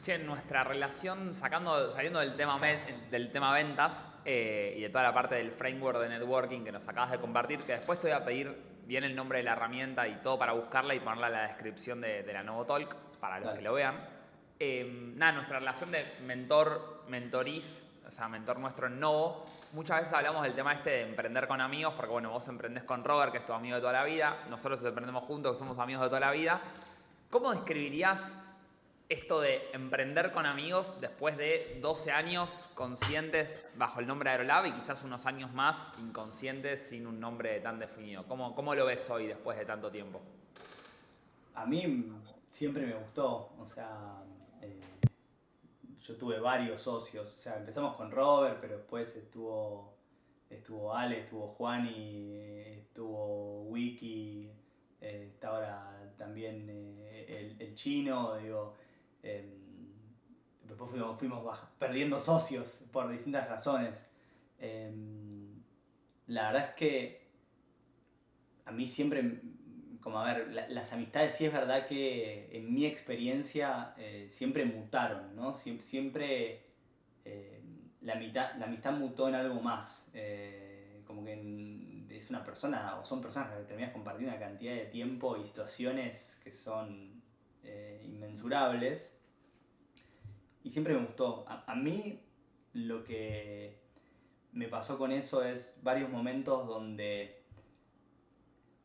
Che, nuestra relación, saliendo del tema ventas y de toda la parte del framework de networking que nos acabas de compartir, que después te voy a pedir bien el nombre de la herramienta y todo para buscarla y ponerla en la descripción de la Novotalk para los que lo vean. Nuestra relación de mentoriz, o sea, mentor nuestro en Novo, muchas veces hablamos del tema de emprender con amigos, porque bueno, vos emprendés con Robert, que es tu amigo de toda la vida, nosotros emprendemos juntos, que somos amigos de toda la vida. ¿Cómo describirías esto de emprender con amigos después de 12 años conscientes bajo el nombre de Aerolab y quizás unos años más inconscientes sin un nombre tan definido? ¿Cómo lo ves hoy después de tanto tiempo? A mí siempre me gustó, o sea, yo tuve varios socios, o sea, empezamos con Robert, pero después estuvo Ale, estuvo Juan y estuvo Wiki, está ahora también el chino, digo, después fuimos perdiendo socios por distintas razones. La verdad es que a mí siempre, como a ver, las amistades sí es verdad que en mi experiencia siempre mutaron, ¿no? Siempre la amistad mutó en algo más. Como que es una persona, o son personas que terminas compartiendo una cantidad de tiempo y situaciones que son inmensurables. Y siempre me gustó. A mí lo que me pasó con eso es varios momentos donde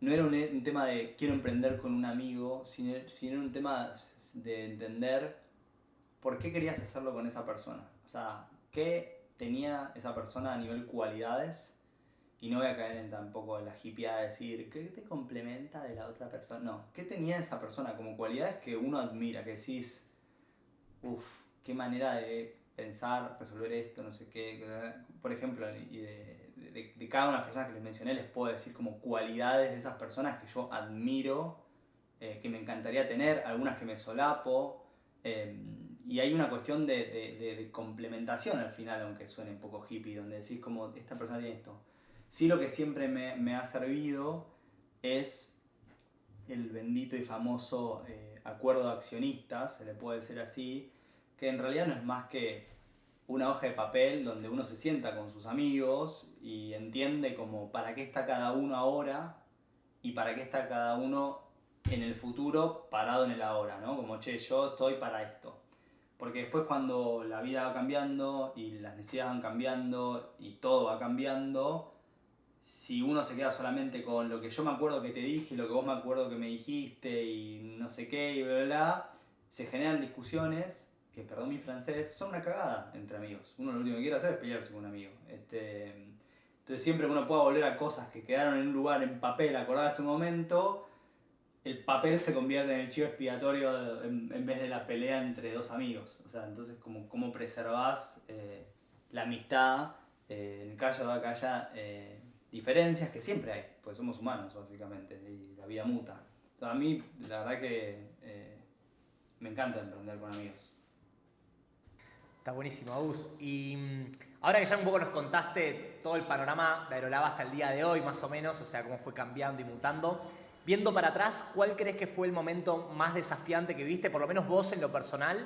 no era un tema de quiero emprender con un amigo, sino era un tema de entender por qué querías hacerlo con esa persona. O sea, qué tenía esa persona a nivel cualidades. Y no voy a caer en tampoco en la hippieada de decir qué te complementa de la otra persona. No, qué tenía esa persona como cualidades que uno admira, que decís, uff, qué manera de pensar, resolver esto, no sé qué. Por ejemplo, y de cada una de las personas que les mencioné, les puedo decir como cualidades de esas personas que yo admiro, que me encantaría tener, algunas que me solapo. Y hay una cuestión de complementación al final, aunque suene un poco hippie, donde decís como, esta persona tiene esto. Sí, lo que siempre me ha servido es el bendito y famoso acuerdo de accionistas, se le puede decir así, que en realidad no es más que una hoja de papel donde uno se sienta con sus amigos y entiende como para qué está cada uno ahora y para qué está cada uno en el futuro parado en el ahora, ¿no? Como, che, yo estoy para esto. Porque después cuando la vida va cambiando y las necesidades van cambiando y todo va cambiando, si uno se queda solamente con lo que yo me acuerdo que te dije, lo que vos me acuerdo que me dijiste y no sé qué y bla bla bla, se generan discusiones que, perdón mi francés, son una cagada entre amigos. Uno lo último que quiere hacer es pelearse con un amigo. Entonces siempre que uno pueda volver a cosas que quedaron en un lugar en papel, acordarse un momento, el papel se convierte en el chivo expiatorio en vez de la pelea entre dos amigos. O sea, entonces cómo preservás la amistad en el caso de que haya diferencias, que siempre hay, pues somos humanos básicamente y la vida muta. Entonces, a mí la verdad que me encanta emprender con amigos. Está buenísimo, Agus. Y ahora que ya un poco nos contaste todo el panorama de Aerolab hasta el día de hoy, más o menos, o sea, cómo fue cambiando y mutando, viendo para atrás, ¿cuál crees que fue el momento más desafiante que viste, por lo menos vos en lo personal?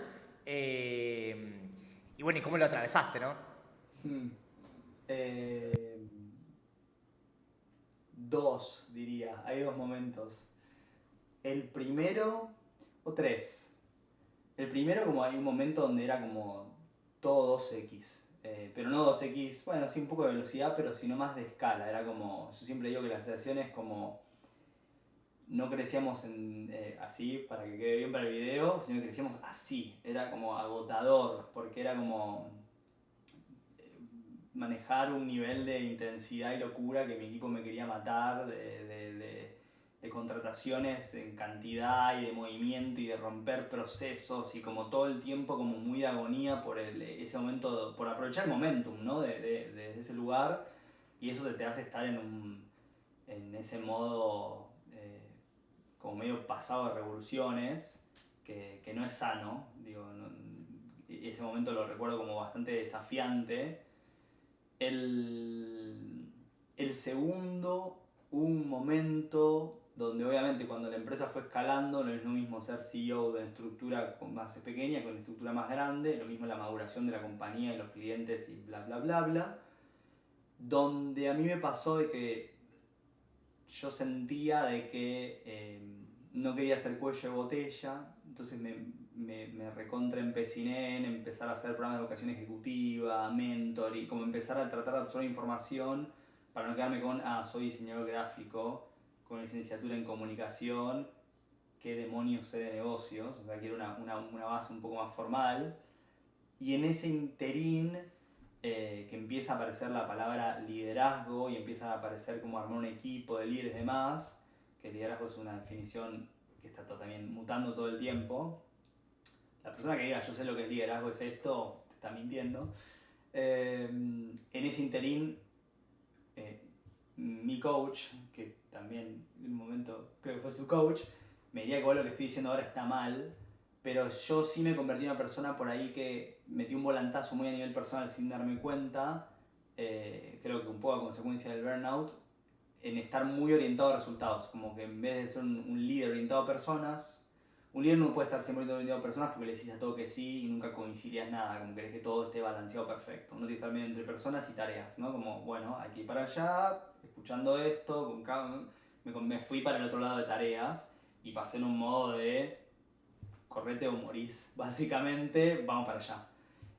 Y bueno, ¿y cómo lo atravesaste, no? Dos, diría. Hay dos momentos. El primero, o tres. El primero, como hay un momento donde era como todo 2x. Pero no 2x, bueno, sí un poco de velocidad, pero sino más de escala. Era como, yo siempre digo que la sensación es como, no crecíamos así para que quede bien para el video, sino que crecíamos así. Era como agotador, porque era como manejar un nivel de intensidad y locura que mi equipo me quería matar, de contrataciones en cantidad y de movimiento y de romper procesos y como todo el tiempo como muy de agonía por ese momento, por aprovechar el momentum, ¿no? de ese lugar, y eso te hace estar en ese modo como medio pasado de revoluciones, que no es sano, digo, ese momento lo recuerdo como bastante desafiante. El segundo, un momento donde obviamente cuando la empresa fue escalando, no es lo mismo ser CEO de una estructura más pequeña que una estructura más grande, lo mismo la maduración de la compañía y los clientes y bla bla bla bla, donde a mí me pasó de que yo sentía de que no quería hacer cuello de botella, entonces me recontra empeciné en empezar a hacer programas de educación ejecutiva, mentor, y como empezar a tratar de absorber información para no quedarme con, soy diseñador gráfico, con licenciatura en comunicación, qué demonios sé de negocios, o sea, quiero una base un poco más formal. Y en ese interín que empieza a aparecer la palabra liderazgo y empieza a aparecer como armar un equipo de líderes y demás, que el liderazgo es una definición que está también mutando todo el tiempo. La persona que diga yo sé lo que es liderazgo es esto, te está mintiendo. En ese interín, mi coach, que también en un momento creo que fue su coach, me diría que lo que estoy diciendo ahora está mal, pero yo sí me convertí en una persona por ahí que metí un volantazo muy a nivel personal sin darme cuenta, creo que un poco a consecuencia del burnout, en estar muy orientado a resultados, como que en vez de ser un líder orientado a personas, un líder no puede estar siempre orientado a personas porque le decís a todo que sí y nunca coincidirías nada, como querés que todo esté balanceado perfecto. Uno tiene que estar medio entre personas y tareas, ¿no? Como, bueno, hay que ir para allá, escuchando esto, me fui para el otro lado de tareas y pasé en un modo de correte o morís, básicamente, vamos para allá.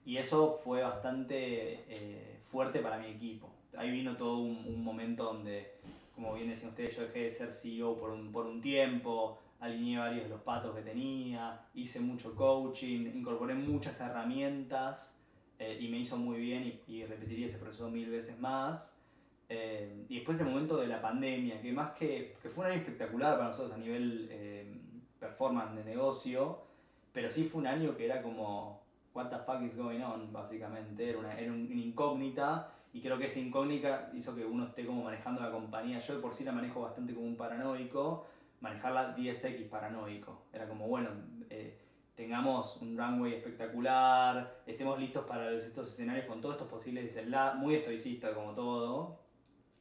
Y eso fue bastante fuerte para mi equipo. Ahí vino todo un momento donde, como bien decían ustedes, yo dejé de ser CEO por un tiempo, alineé varios de los patos que tenía, hice mucho coaching, incorporé muchas herramientas y me hizo muy bien y repetiría ese proceso 1000 veces más. Y después el momento de la pandemia, que más que fue un año espectacular para nosotros a nivel performance de negocio, pero sí fue un año que era como what the fuck is going on, básicamente, era una incógnita, y creo que esa incógnita hizo que uno esté como manejando la compañía. Yo de por sí la manejo bastante como un paranoico, manejarla 10x paranoico, era como bueno, tengamos un runway espectacular, estemos listos para estos escenarios con todos estos posibles desenlaces, muy estoicista como todo.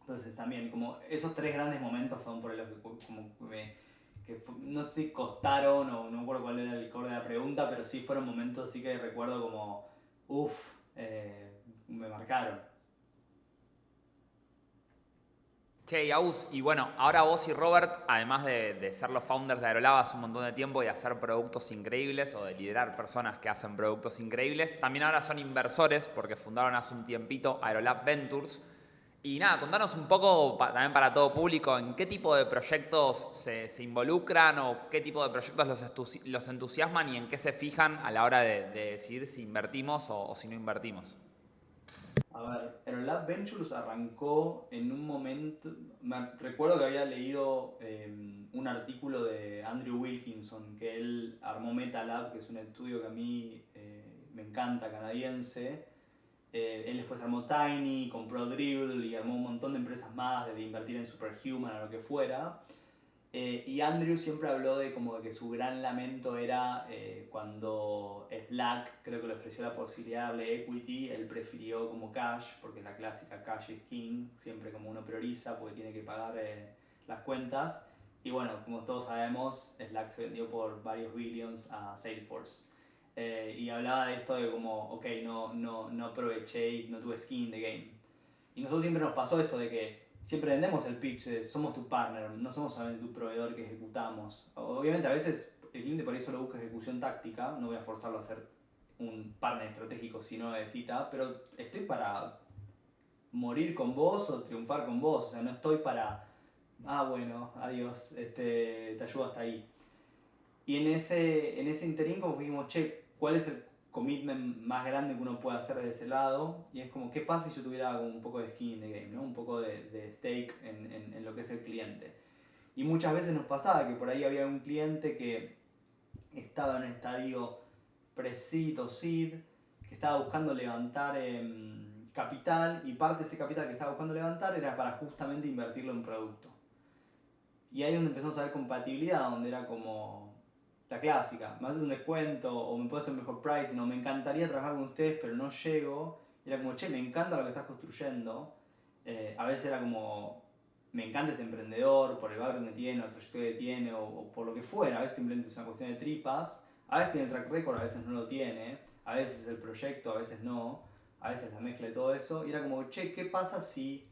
Entonces también como esos tres grandes momentos fueron por los que como no sé si costaron o no me acuerdo cuál era el core de la pregunta, pero sí fueron momentos sí que recuerdo como me marcaron. Che, y Agus, y bueno, ahora vos y Robert, además de ser los founders de Aerolab hace un montón de tiempo y de hacer productos increíbles o de liderar personas que hacen productos increíbles, también ahora son inversores porque fundaron hace un tiempito Aerolab Ventures. Y nada, contanos un poco también para todo público en qué tipo de proyectos se involucran o qué tipo de proyectos los entusiasman y en qué se fijan a la hora de decidir si invertimos o si no invertimos. A ver, Aerolab Ventures arrancó en un momento. Recuerdo que había leído un artículo de Andrew Wilkinson, que él armó MetaLab, que es un estudio que a mí me encanta, canadiense. Él después armó Tiny, compró Dribble y armó un montón de empresas más, de invertir en Superhuman o lo que fuera. Y Andrew siempre habló de como que su gran lamento era cuando Slack creo que le ofreció la posibilidad de darle equity, él prefirió como cash, porque la clásica cash is king, siempre como uno prioriza porque tiene que pagar las cuentas. Y bueno, como todos sabemos, Slack se vendió por varios billions a Salesforce. Y hablaba de esto de como, ok, no aproveché y no tuve skin in the game. Y nosotros siempre nos pasó esto de que siempre vendemos el pitch de somos tu partner, no somos solamente tu proveedor que ejecutamos. Obviamente a veces el cliente por ahí solo busca ejecución táctica, no voy a forzarlo a ser un partner estratégico si no necesita, pero estoy para morir con vos o triunfar con vos, o sea, no estoy para, bueno, adiós, te ayudo hasta ahí. Y en ese interín como dijimos, che, ¿cuál es el commitment más grande que uno puede hacer de ese lado? Y es como, ¿qué pasa si yo tuviera un poco de skin in the game, ¿no? Un poco de stake en lo que es el cliente? Y muchas veces nos pasaba que por ahí había un cliente que estaba en un estadio pre-seed o seed, que estaba buscando levantar capital, y parte de ese capital que estaba buscando levantar era para justamente invertirlo en producto. Y ahí es donde empezamos a ver compatibilidad, donde era como la clásica, me haces un descuento o me puedes hacer un mejor pricing o me encantaría trabajar con ustedes pero no llego. Y era como, che, me encanta lo que estás construyendo. A veces era como, me encanta este emprendedor por el background que tiene, la trayectoria que tiene o por lo que fuera. A veces simplemente es una cuestión de tripas. A veces tiene el track record, a veces no lo tiene. A veces es el proyecto, a veces no. A veces la mezcla de todo eso. Y era como, che, ¿qué pasa si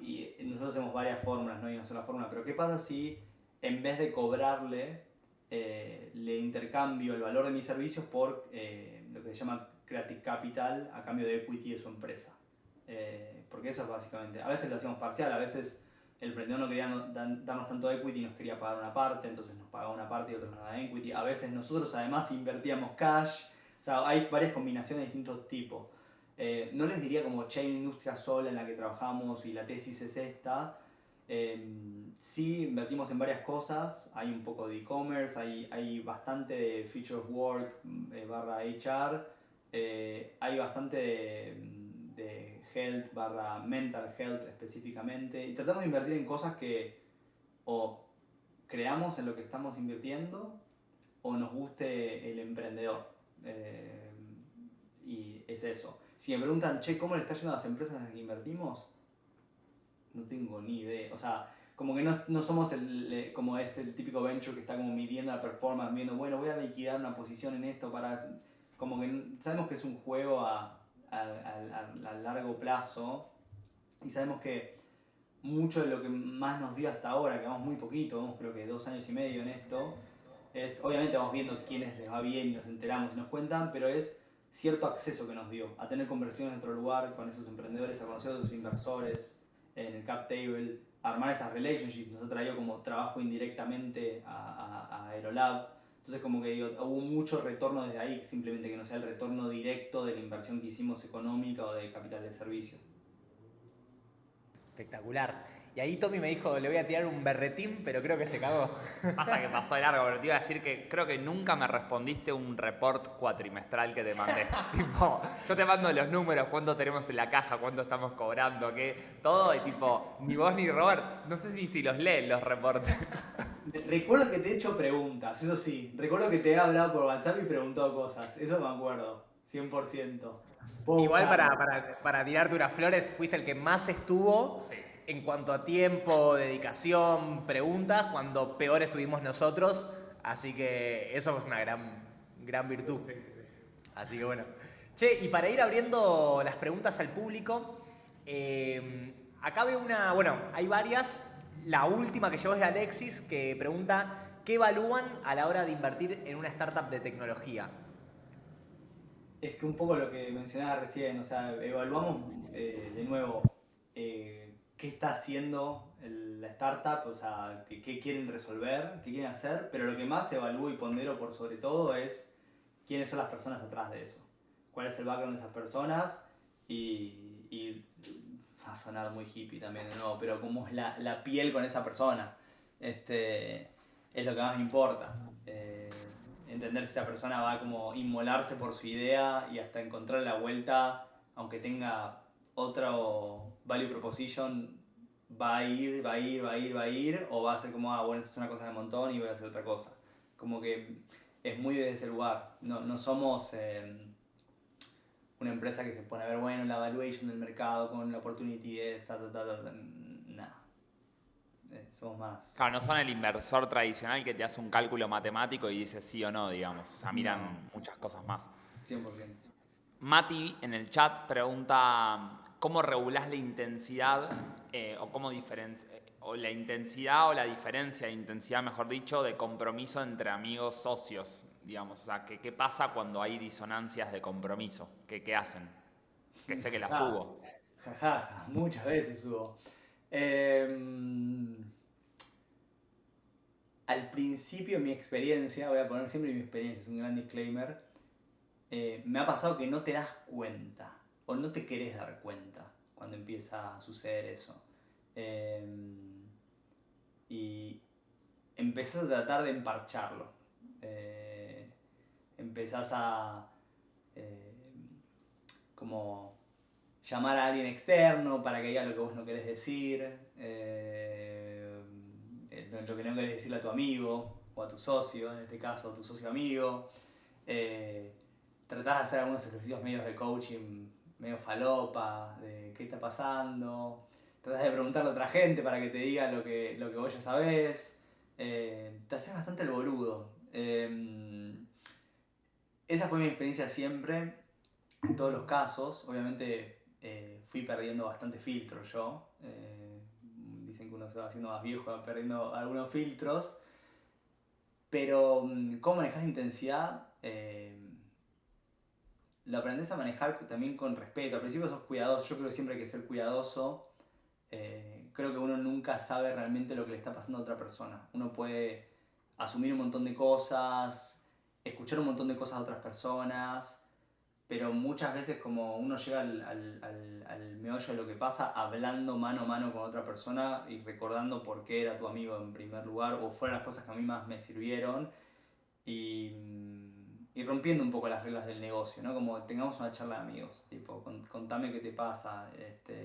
y nosotros hacemos varias fórmulas, no hay una sola fórmula, pero ¿qué pasa si en vez de cobrarle, le intercambio el valor de mis servicios por lo que se llama Creative Capital a cambio de equity de su empresa? Porque eso es básicamente, a veces lo hacíamos parcial, a veces el emprendedor no quería darnos tanto equity y nos quería pagar una parte, entonces nos pagaba una parte y otros nos daban equity. A veces nosotros además invertíamos cash, o sea, hay varias combinaciones de distintos tipos. No les diría como chain industria sola en la que trabajamos y la tesis es esta. Sí, invertimos en varias cosas. Hay un poco de e-commerce, hay bastante de feature work barra HR, hay bastante de health barra mental health específicamente. Y tratamos de invertir en cosas que o creamos en lo que estamos invirtiendo o nos guste el emprendedor. Y es eso. Si me preguntan, che, ¿cómo le está yendo a las empresas en las que invertimos? No tengo ni idea. O sea, como que no somos como es el típico venture que está como midiendo la performance, viendo, bueno, voy a liquidar una posición en esto para... Como que sabemos que es un juego a largo plazo y sabemos que mucho de lo que más nos dio hasta ahora, que vamos muy poquito, vamos creo que 2 años y medio en esto, es, obviamente vamos viendo quiénes les va bien y nos enteramos y nos cuentan, pero es cierto acceso que nos dio a tener conversiones en otro lugar con esos emprendedores, a conocer a otros inversores en el cap table, a armar esas relationships. Nos ha traído como trabajo indirectamente a Aerolab. Entonces como que digo, hubo mucho retorno desde ahí, simplemente que no sea el retorno directo de la inversión que hicimos económica o de capital de servicio. Espectacular. Y ahí Tommy me dijo, le voy a tirar un berretín, pero creo que se cagó. Pasa que pasó de largo, pero te iba a decir que creo que nunca me respondiste un report cuatrimestral que te mandé. Tipo, yo te mando los números, cuánto tenemos en la caja, cuánto estamos cobrando, qué, todo, y tipo, ni vos ni Robert, no sé ni si los leen los reportes. Recuerdo que te he hecho preguntas, eso sí. Recuerdo que te he hablado por WhatsApp y preguntado cosas. Eso me acuerdo, 100%. Igual para tirarte unas flores, fuiste el que más estuvo Sí. en cuanto a tiempo, dedicación, preguntas, cuando peor estuvimos nosotros. Así que eso es una gran virtud. Sí, sí, sí. Así que bueno. Che, y para ir abriendo las preguntas al público, acá veo una, bueno, hay varias. La última que llegó es de Alexis, que pregunta, ¿qué evalúan a la hora de invertir en una startup de tecnología? Es que un poco lo que mencionaba recién, o sea, evaluamos de nuevo qué está haciendo la startup, o sea, qué quieren resolver, qué quieren hacer, pero lo que más evalúo y pondero por sobre todo es quiénes son las personas atrás de eso, cuál es el background de esas personas y va a sonar muy hippie también de nuevo, pero cómo es la piel con esa persona. Es lo que más me importa. Entender si esa persona va a como inmolarse por su idea y hasta encontrar la vuelta, aunque tenga otro value proposition, va a ir, o va a ser como, bueno, esto es una cosa de montón y voy a hacer otra cosa. Como que es muy de ese lugar. No somos una empresa que se pone a ver, bueno, la valuation del mercado con la opportunity nada. Somos más... Claro, no son el inversor tradicional que te hace un cálculo matemático y dice sí o no, digamos. O sea, miran muchas cosas más. 100%. Mati en el chat pregunta cómo regulás la intensidad o la intensidad o la diferencia de intensidad, mejor dicho, de compromiso entre amigos socios, digamos. O sea, ¿qué pasa cuando hay disonancias de compromiso? ¿Qué hacen? Que sé que las hubo. Jaja, muchas veces hubo. Al principio mi experiencia, voy a poner siempre mi experiencia, es un gran disclaimer, me ha pasado que no te das cuenta o no te querés dar cuenta cuando empieza a suceder eso. Y empezás a tratar de emparcharlo. Empezás a como llamar a alguien externo para que diga lo que vos no querés decir, lo que no querés decirle a tu amigo o a tu socio, en este caso a tu socio amigo. Tratás de hacer algunos ejercicios medios de coaching, medio falopa, de qué está pasando. Tratás de preguntarle a otra gente para que te diga lo que vos ya sabés. Te haces bastante el boludo. Esa fue mi experiencia siempre, en todos los casos. Obviamente fui perdiendo bastante filtro yo. Dicen que uno se va haciendo más viejo, va perdiendo algunos filtros. Pero cómo manejar la intensidad, lo aprendes a manejar también con respeto. Al principio sos cuidadoso, yo creo que siempre hay que ser cuidadoso. Creo que uno nunca sabe realmente lo que le está pasando a otra persona. Uno puede asumir un montón de cosas, escuchar un montón de cosas a otras personas, pero muchas veces como uno llega al meollo de lo que pasa hablando mano a mano con otra persona y recordando por qué era tu amigo en primer lugar, o fueron las cosas que a mí más me sirvieron, y rompiendo un poco las reglas del negocio, ¿no? Como tengamos una charla de amigos, tipo, contame qué te pasa,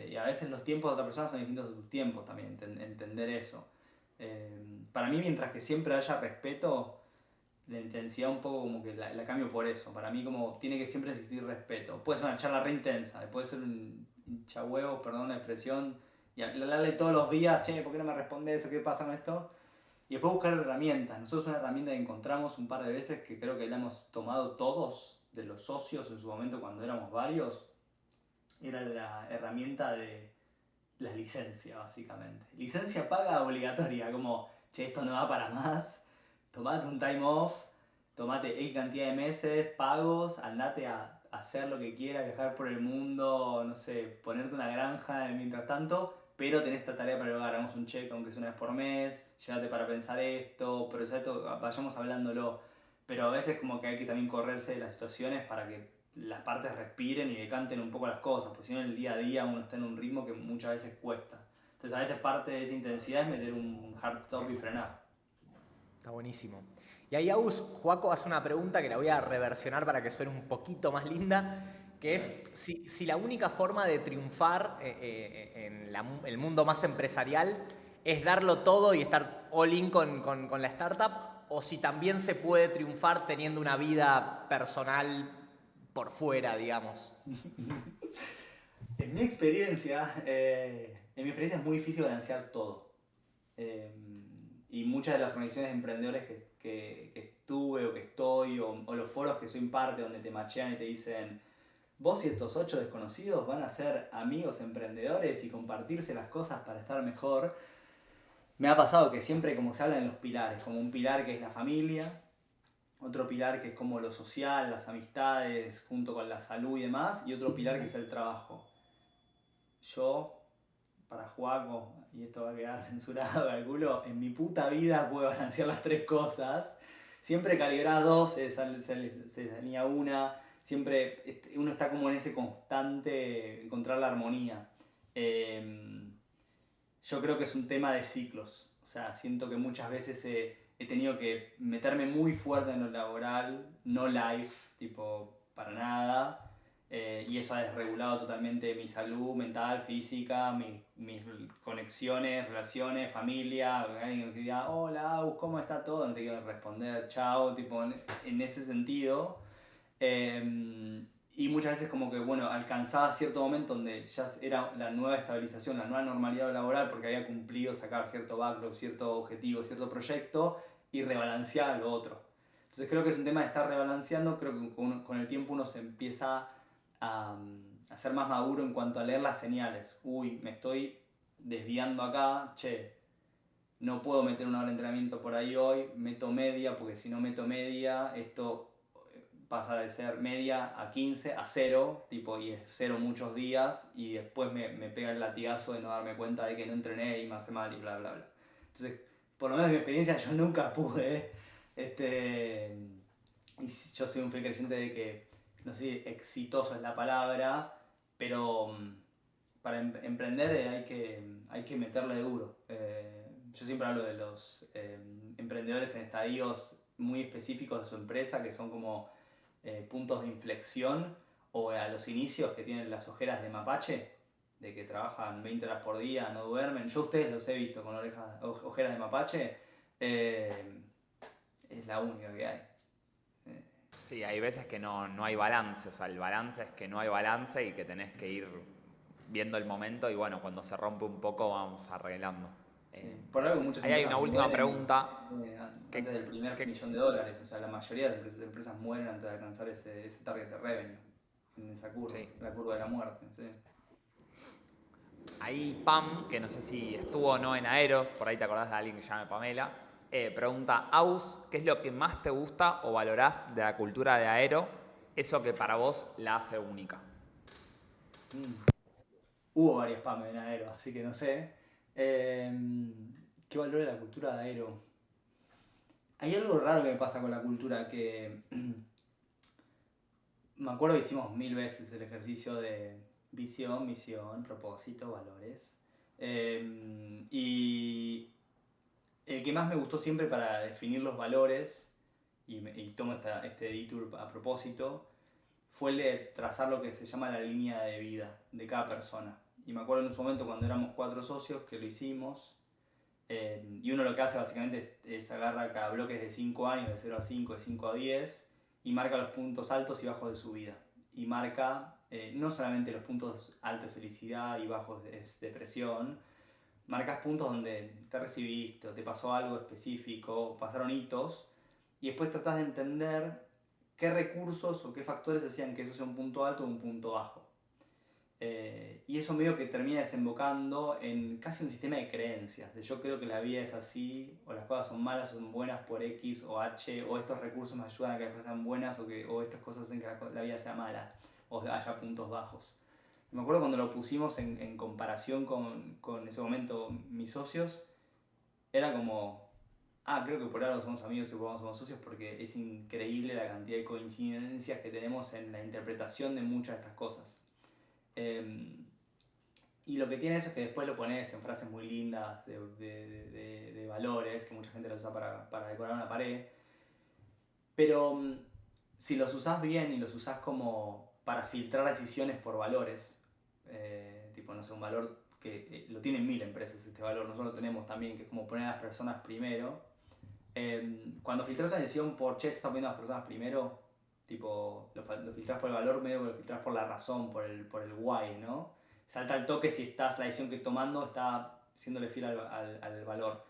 y a veces los tiempos de otra persona son distintos de tus tiempos también, entender eso. Para mí, mientras que siempre haya respeto, la intensidad un poco como que la cambio por eso. Para mí como tiene que siempre existir respeto. Puede ser una charla re intensa, puede ser un hinchahuevo, perdón la expresión, y hablarle todos los días, che, ¿por qué no me respondes eso? ¿Qué pasa con esto? Y después buscar herramientas. Nosotros una herramienta que encontramos un par de veces, que creo que la hemos tomado todos de los socios en su momento cuando éramos varios, era la herramienta de la licencia, básicamente. Licencia paga obligatoria, como, che, esto no va para más, tomate un time off, tomate X cantidad de meses, pagos, andate a hacer lo que quieras, viajar por el mundo, no sé, ponerte una granja mientras tanto, pero tenés esta tarea para lograr, hagamos un check aunque sea una vez por mes, llévate para pensar esto, pero esto, vayamos hablándolo. Pero a veces como que hay que también correrse de las situaciones para que las partes respiren y decanten un poco las cosas, porque si no en el día a día uno está en un ritmo que muchas veces cuesta. Entonces a veces parte de esa intensidad es meter un hard stop y frenar. Está buenísimo. Y ahí Agus, Joaco hace una pregunta que la voy a reversionar para que suene un poquito más linda, que es si la única forma de triunfar en el mundo más empresarial es darlo todo y estar all in con la startup, o si también se puede triunfar teniendo una vida personal por fuera, digamos. En mi experiencia es muy difícil balancear todo. Y muchas de las organizaciones de emprendedores que estuve o que estoy, o los foros que soy parte donde te machean y te dicen, vos y estos 8 desconocidos van a ser amigos emprendedores y compartirse las cosas para estar mejor. Me ha pasado que siempre como se habla en los pilares, como un pilar que es la familia, otro pilar que es como lo social, las amistades junto con la salud y demás, y otro pilar que es el trabajo. Yo, para Joaco, y esto va a quedar censurado, calculo, en mi puta vida puedo balancear las 3 cosas. Siempre calibrás 2, se alinea una. siempre uno está como en ese constante encontrar la armonía. Yo creo que es un tema de ciclos. O sea, siento que muchas veces he tenido que meterme muy fuerte en lo laboral, no life, tipo, para nada. Y eso ha desregulado totalmente mi salud mental, física, mis conexiones, relaciones, familia. Alguien que me diga, hola, Aus, ¿cómo está todo? No te quiero responder, chao, tipo, en ese sentido. Y muchas veces como que, bueno, alcanzaba cierto momento donde ya era la nueva estabilización, la nueva normalidad laboral, porque había cumplido sacar cierto backlog, cierto objetivo, cierto proyecto, y rebalancear lo otro. Entonces creo que es un tema de estar rebalanceando, creo que con el tiempo uno se empieza a ser más maduro en cuanto a leer las señales. Uy, me estoy desviando acá, che, no puedo meter una hora de entrenamiento por ahí hoy, meto media, porque si no meto media, esto pasa de ser media a 15 a 0, tipo, y es 0 muchos días, y después me pega el latigazo de no darme cuenta de que no entrené y me hace mal y bla, bla, bla. Entonces, por lo menos en mi experiencia, yo nunca pude, y yo soy un fiel creyente de que, no sé si exitoso es la palabra, pero para emprender hay que meterle duro. Yo siempre hablo de los emprendedores en estadios muy específicos de su empresa, que son como puntos de inflexión, o a los inicios que tienen las ojeras de mapache, de que trabajan 20 horas por día, no duermen. Yo a ustedes los he visto con ojeras de mapache, es la única que hay. Sí, hay veces que no hay balance, o sea, el balance es que no hay balance y que tenés que ir viendo el momento y bueno, cuando se rompe un poco vamos arreglando. Sí. Por algo muchas Ahí hay empresas una última mueren pregunta. antes del primer millón de dólares. O sea, la mayoría de las empresas mueren antes de alcanzar ese target de revenue. En esa curva, Sí. la curva de la muerte. Sí. Ahí Pam, que no sé si estuvo o no en Aero, por ahí te acordás de alguien que se llama Pamela, pregunta, Aus, ¿qué es lo que más te gusta o valorás de la cultura de Aero? Eso que para vos la hace única. Hubo varias PAM en Aero, así que no sé. ¿Qué valora la cultura de Aero? Hay algo raro que me pasa con la cultura, que me acuerdo que hicimos 1000 veces el ejercicio de visión, misión, propósito, valores. Y el que más me gustó siempre para definir los valores, y tomo este detour a propósito, fue el de trazar lo que se llama la línea de vida de cada persona. Y me acuerdo en un momento cuando éramos 4 socios que lo hicimos, y uno lo que hace básicamente es agarra cada bloque de 5 años, de 0 a 5, de 5 a 10, y marca los puntos altos y bajos de su vida. Y marca no solamente los puntos altos de felicidad y bajos de depresión, marcas puntos donde te recibiste o te pasó algo específico, pasaron hitos, y después tratás de entender qué recursos o qué factores hacían que eso sea un punto alto o un punto bajo. Y eso medio que termina desembocando en casi un sistema de creencias. De yo creo que la vida es así, o las cosas son malas o son buenas por X o H, o estos recursos me ayudan a que las cosas sean buenas, o estas cosas hacen que la vida sea mala, o haya puntos bajos. Me acuerdo cuando lo pusimos en comparación con ese momento mis socios, era como, creo que por algo somos amigos y por algo somos socios, porque es increíble la cantidad de coincidencias que tenemos en la interpretación de muchas de estas cosas. Y lo que tiene eso es que después lo pones en frases muy lindas de valores, que mucha gente los usa para decorar una pared. Pero si los usás bien y los usás como para filtrar decisiones por valores, tipo, no sé, un valor que lo tienen 1000 empresas, este valor, nosotros lo tenemos también, que es como poner a las personas primero. Cuando filtras una decisión por, che, tú estás poniendo a las personas primero, tipo, lo filtras por el valor, medio que lo filtras por la razón, por el why, ¿no? Salta al toque si la decisión que tomando está siéndole fiel al valor.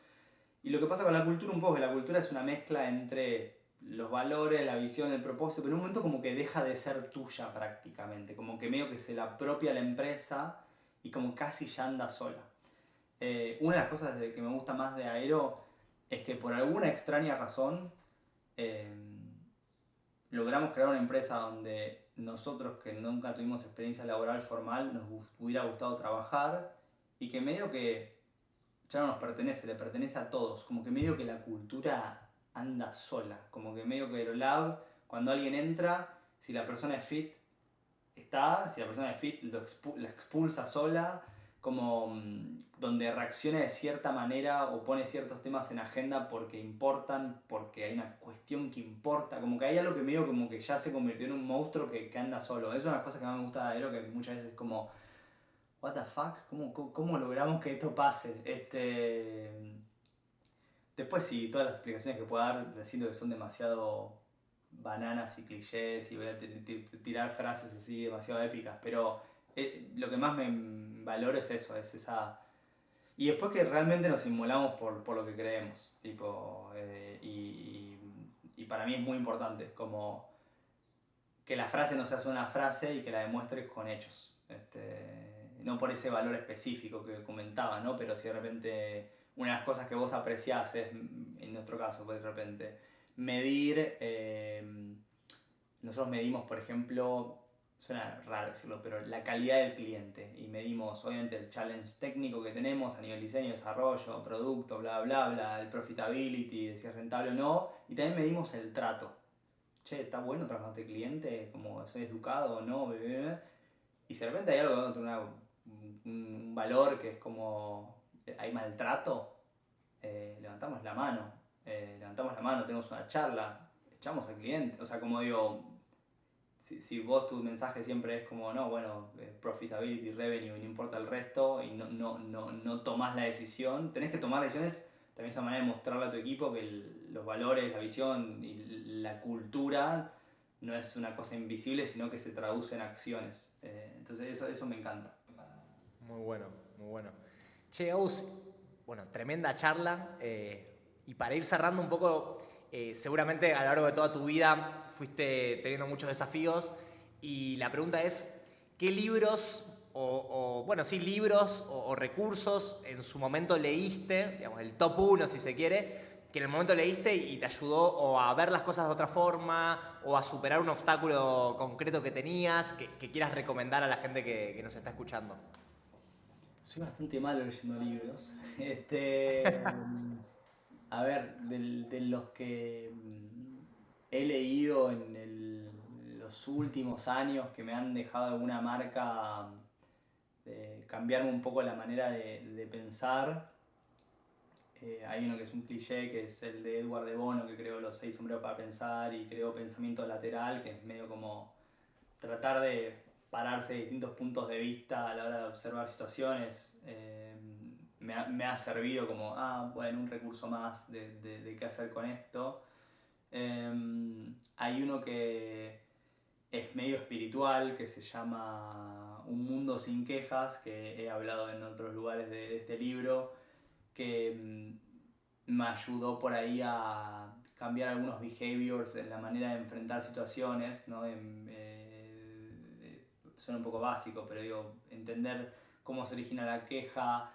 Y lo que pasa con la cultura un poco es que la cultura es una mezcla entre los valores, la visión, el propósito, pero en un momento como que deja de ser tuya prácticamente, como que medio que se la apropia la empresa y como casi ya anda sola. Una de las cosas que me gusta más de Aero es que por alguna extraña razón logramos crear una empresa donde nosotros que nunca tuvimos experiencia laboral formal nos hubiera gustado trabajar, y que medio que ya no nos pertenece, le pertenece a todos, como que medio que la cultura anda sola, como que medio que Aerolab, cuando alguien entra, Si la persona es fit, está. Si la persona es fit, la expulsa sola. Como donde reacciona de cierta manera o pone ciertos temas en agenda porque importan, porque hay una cuestión que importa. Como que hay algo que medio como que ya se convirtió en un monstruo que anda solo. Es una de las cosas que más me gusta de Aero, que muchas veces es como, what the fuck, ¿cómo logramos que esto pase? Después sí, todas las explicaciones que puedo dar, siento que son demasiado bananas y clichés y voy a tirar frases así demasiado épicas, pero lo que más me valoro es eso, es esa... Y después que realmente nos inmolamos por lo que creemos, tipo, y para mí es muy importante, como que la frase no sea solo una frase y que la demuestres con hechos. No por ese valor específico que comentaba, ¿no? Pero si de repente una de las cosas que vos apreciás es, en nuestro caso, pues de repente, medir, nosotros medimos, por ejemplo, suena raro decirlo, pero la calidad del cliente y medimos obviamente el challenge técnico que tenemos a nivel diseño, desarrollo, producto, bla, bla, bla, el profitability, de si es rentable o no, y también medimos el trato. Che, ¿está bueno trabajar con este cliente? Como soy educado o no, bebé. Y si de repente hay algo, un valor que es como hay maltrato, levantamos la mano, tenemos una charla, echamos al cliente. O sea, como digo, si vos tu mensaje siempre es como, no, bueno, profitability, revenue, no importa el resto, y no tomás la decisión, tenés que tomar decisiones. También esa manera de mostrarle a tu equipo que los valores, la visión y la cultura no es una cosa invisible, sino que se traduce en acciones. Entonces eso me encanta. Muy bueno, muy bueno. Che, Aus, bueno, tremenda charla. Y para ir cerrando un poco, seguramente a lo largo de toda tu vida fuiste teniendo muchos desafíos. Y la pregunta es, ¿qué libros bueno, sí, libros o recursos en su momento leíste, digamos, el top 1 si se quiere, que en el momento leíste y te ayudó o a ver las cosas de otra forma o a superar un obstáculo concreto que tenías, que quieras recomendar a la gente que nos está escuchando? Soy bastante malo leyendo libros. A ver, de los que he leído en los últimos años que me han dejado alguna marca, de cambiarme un poco la manera de pensar. Hay uno que es un cliché, que es el de Edward de Bono, que creó los 6 sombreros para pensar y creó pensamiento lateral, que es medio como tratar de pararse de distintos puntos de vista a la hora de observar situaciones. Me ha servido como, bueno, un recurso más de qué hacer con esto. Hay uno que es medio espiritual, que se llama Un mundo sin quejas, que he hablado en otros lugares de este libro, que me ayudó por ahí a cambiar algunos behaviors en la manera de enfrentar situaciones, ¿no? Suena un poco básico, pero digo, entender cómo se origina la queja,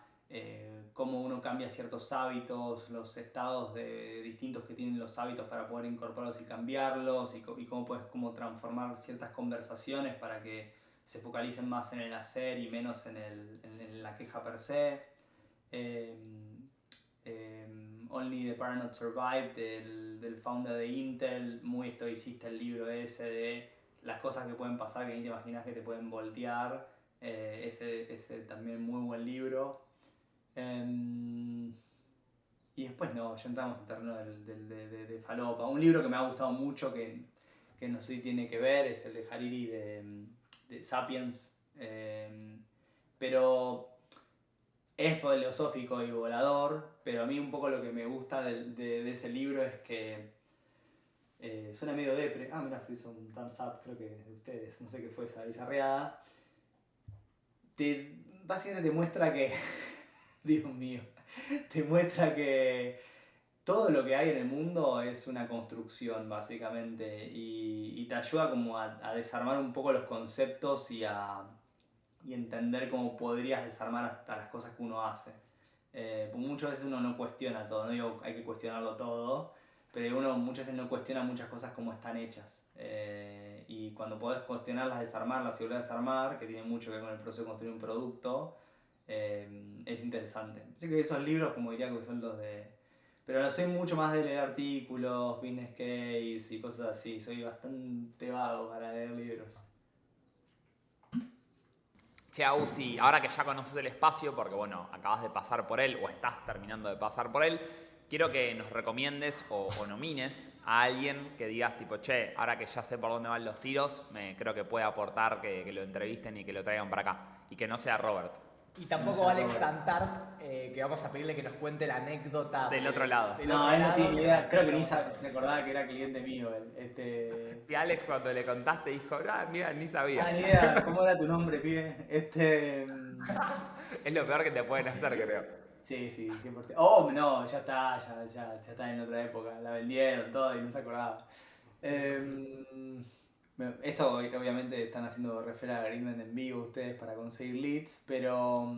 cómo uno cambia ciertos hábitos, los estados distintos que tienen los hábitos para poder incorporarlos y cambiarlos, y cómo puedes transformar ciertas conversaciones para que se focalicen más en el hacer y menos en la queja per se. Only the Paranoid Survive del founder de Intel, muy estoicista el libro ese de las cosas que pueden pasar que ni te imaginas que te pueden voltear. Ese también muy buen libro. Y después ya entramos en terreno de falopa. Un libro que me ha gustado mucho, que no sé si tiene que ver, es el de Hariri de Sapiens. Pero es filosófico y volador, pero a mí un poco lo que me gusta de ese libro es que suena medio depre. Mira, se hizo un thumbs up, creo que de ustedes, no sé qué fue esa bizarreada. Básicamente te muestra que, Dios mío, te muestra que todo lo que hay en el mundo es una construcción, básicamente, y te ayuda como a desarmar un poco los conceptos y entender cómo podrías desarmar hasta las cosas que uno hace. Muchas veces uno no cuestiona todo, no digo hay que cuestionarlo todo, pero uno muchas veces no cuestiona muchas cosas como están hechas. Y cuando podés cuestionarlas, desarmarlas y volver a desarmar, que tiene mucho que ver con el proceso de construir un producto, es interesante. Así que esos libros, como diría que son los de... Pero soy mucho más de leer artículos, business case y cosas así. Soy bastante vago para leer libros. Che, Ausi, ahora que ya conoces el espacio, porque bueno, acabas de pasar por él o estás terminando de pasar por él, quiero que nos recomiendes o nomines a alguien que digas tipo, che, ahora que ya sé por dónde van los tiros, creo que puede aportar que lo entrevisten y que lo traigan para acá. Y que no sea Robert. Y tampoco No sé, Alex Robert. Tantart, que vamos a pedirle que nos cuente la anécdota Del otro lado. del No, otro él no lado, tiene ni idea. Creo que ni vamos a- se acordaba que era cliente mío. Y Alex cuando le contaste dijo, mira, ni sabía. Ni idea. ¿Cómo era tu nombre, pibe? Es lo peor que te pueden hacer, creo. Sí, 100%. Oh, no, ya está en otra época. La vendieron todo y no se acordaba. Esto obviamente están haciendo referral agreement en vivo ustedes para conseguir leads, pero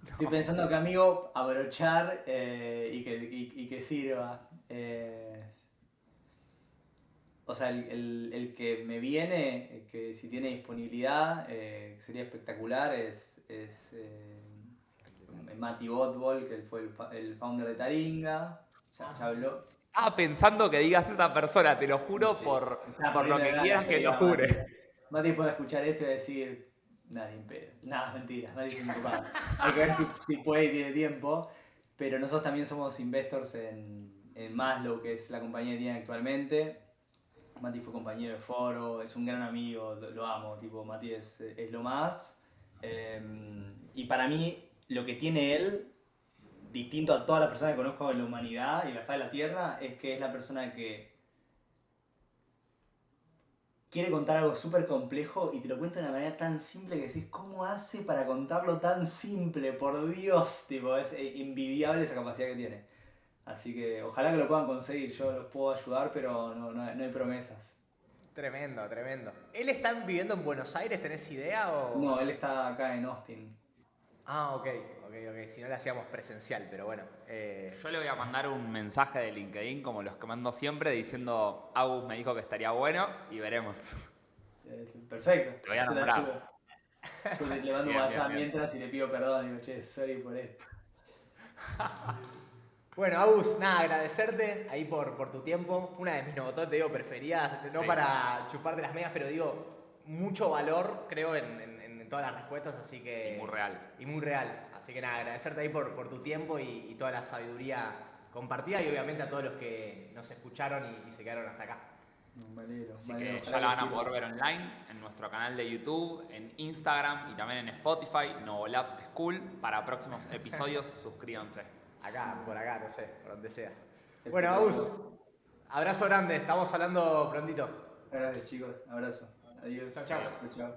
estoy pensando que amigo abrochar y que sirva. O sea, el que me viene, que si tiene disponibilidad, sería espectacular, es Mati Botbol, que él fue el founder de Taringa. Ya habló. Ah, pensando que digas esa persona, te lo juro Sí. por Estaba lo poniendo que ganas quieras que lo diga jure. Mati puede escuchar esto y decir, nada, ni en pedo. Nada, mentira, nadie se preocupa. Hay que ver si puede y tiene tiempo. Pero nosotros también somos investors en Maslow, que es la compañía que tiene actualmente. Mati fue compañero de foro, es un gran amigo, lo amo, tipo, Mati es lo más. Y para mí, lo que tiene él, distinto a todas las personas que conozco en la humanidad y la faz de la Tierra, es que es la persona que quiere contar algo súper complejo y te lo cuenta de una manera tan simple que decís, ¿cómo hace para contarlo tan simple? Por Dios, tipo, es envidiable esa capacidad que tiene. Así que ojalá que lo puedan conseguir, yo los puedo ayudar, pero no hay promesas. Tremendo, tremendo. ¿Él está viviendo en Buenos Aires? ¿Tenés idea? O... No, él está acá en Austin. Ah, ok. Si no lo hacíamos presencial, pero bueno. Yo le voy a mandar un mensaje de LinkedIn, como los que mando siempre, diciendo, Agus me dijo que estaría bueno y veremos. Perfecto. Te voy a Yo nombrar. ayudo. Yo le mando un Bien, WhatsApp bien. mientras y le pido perdón. Digo, che, sorry por esto. Bueno, Agus, nada, agradecerte ahí por tu tiempo. Fue una de mis novototes, te digo, preferidas, no Sí. para chuparte las medias, pero digo, mucho valor, creo, en todas las respuestas, así que... Y muy real. Y muy real. Así que nada, agradecerte ahí por tu tiempo y toda la sabiduría compartida y obviamente a todos los que nos escucharon y se quedaron hasta acá. Me alegro. Así me que alegro, ya la van a ojalá poder ver online en nuestro canal de YouTube, en Instagram y también en Spotify, Novolabs School. Para próximos episodios, suscríbanse. Acá, por acá, no sé, por donde sea. que Bueno, sirva. Agus, abrazo grande, estamos hablando prontito. Gracias chicos, abrazo. Adiós. Chau, chau. Chau.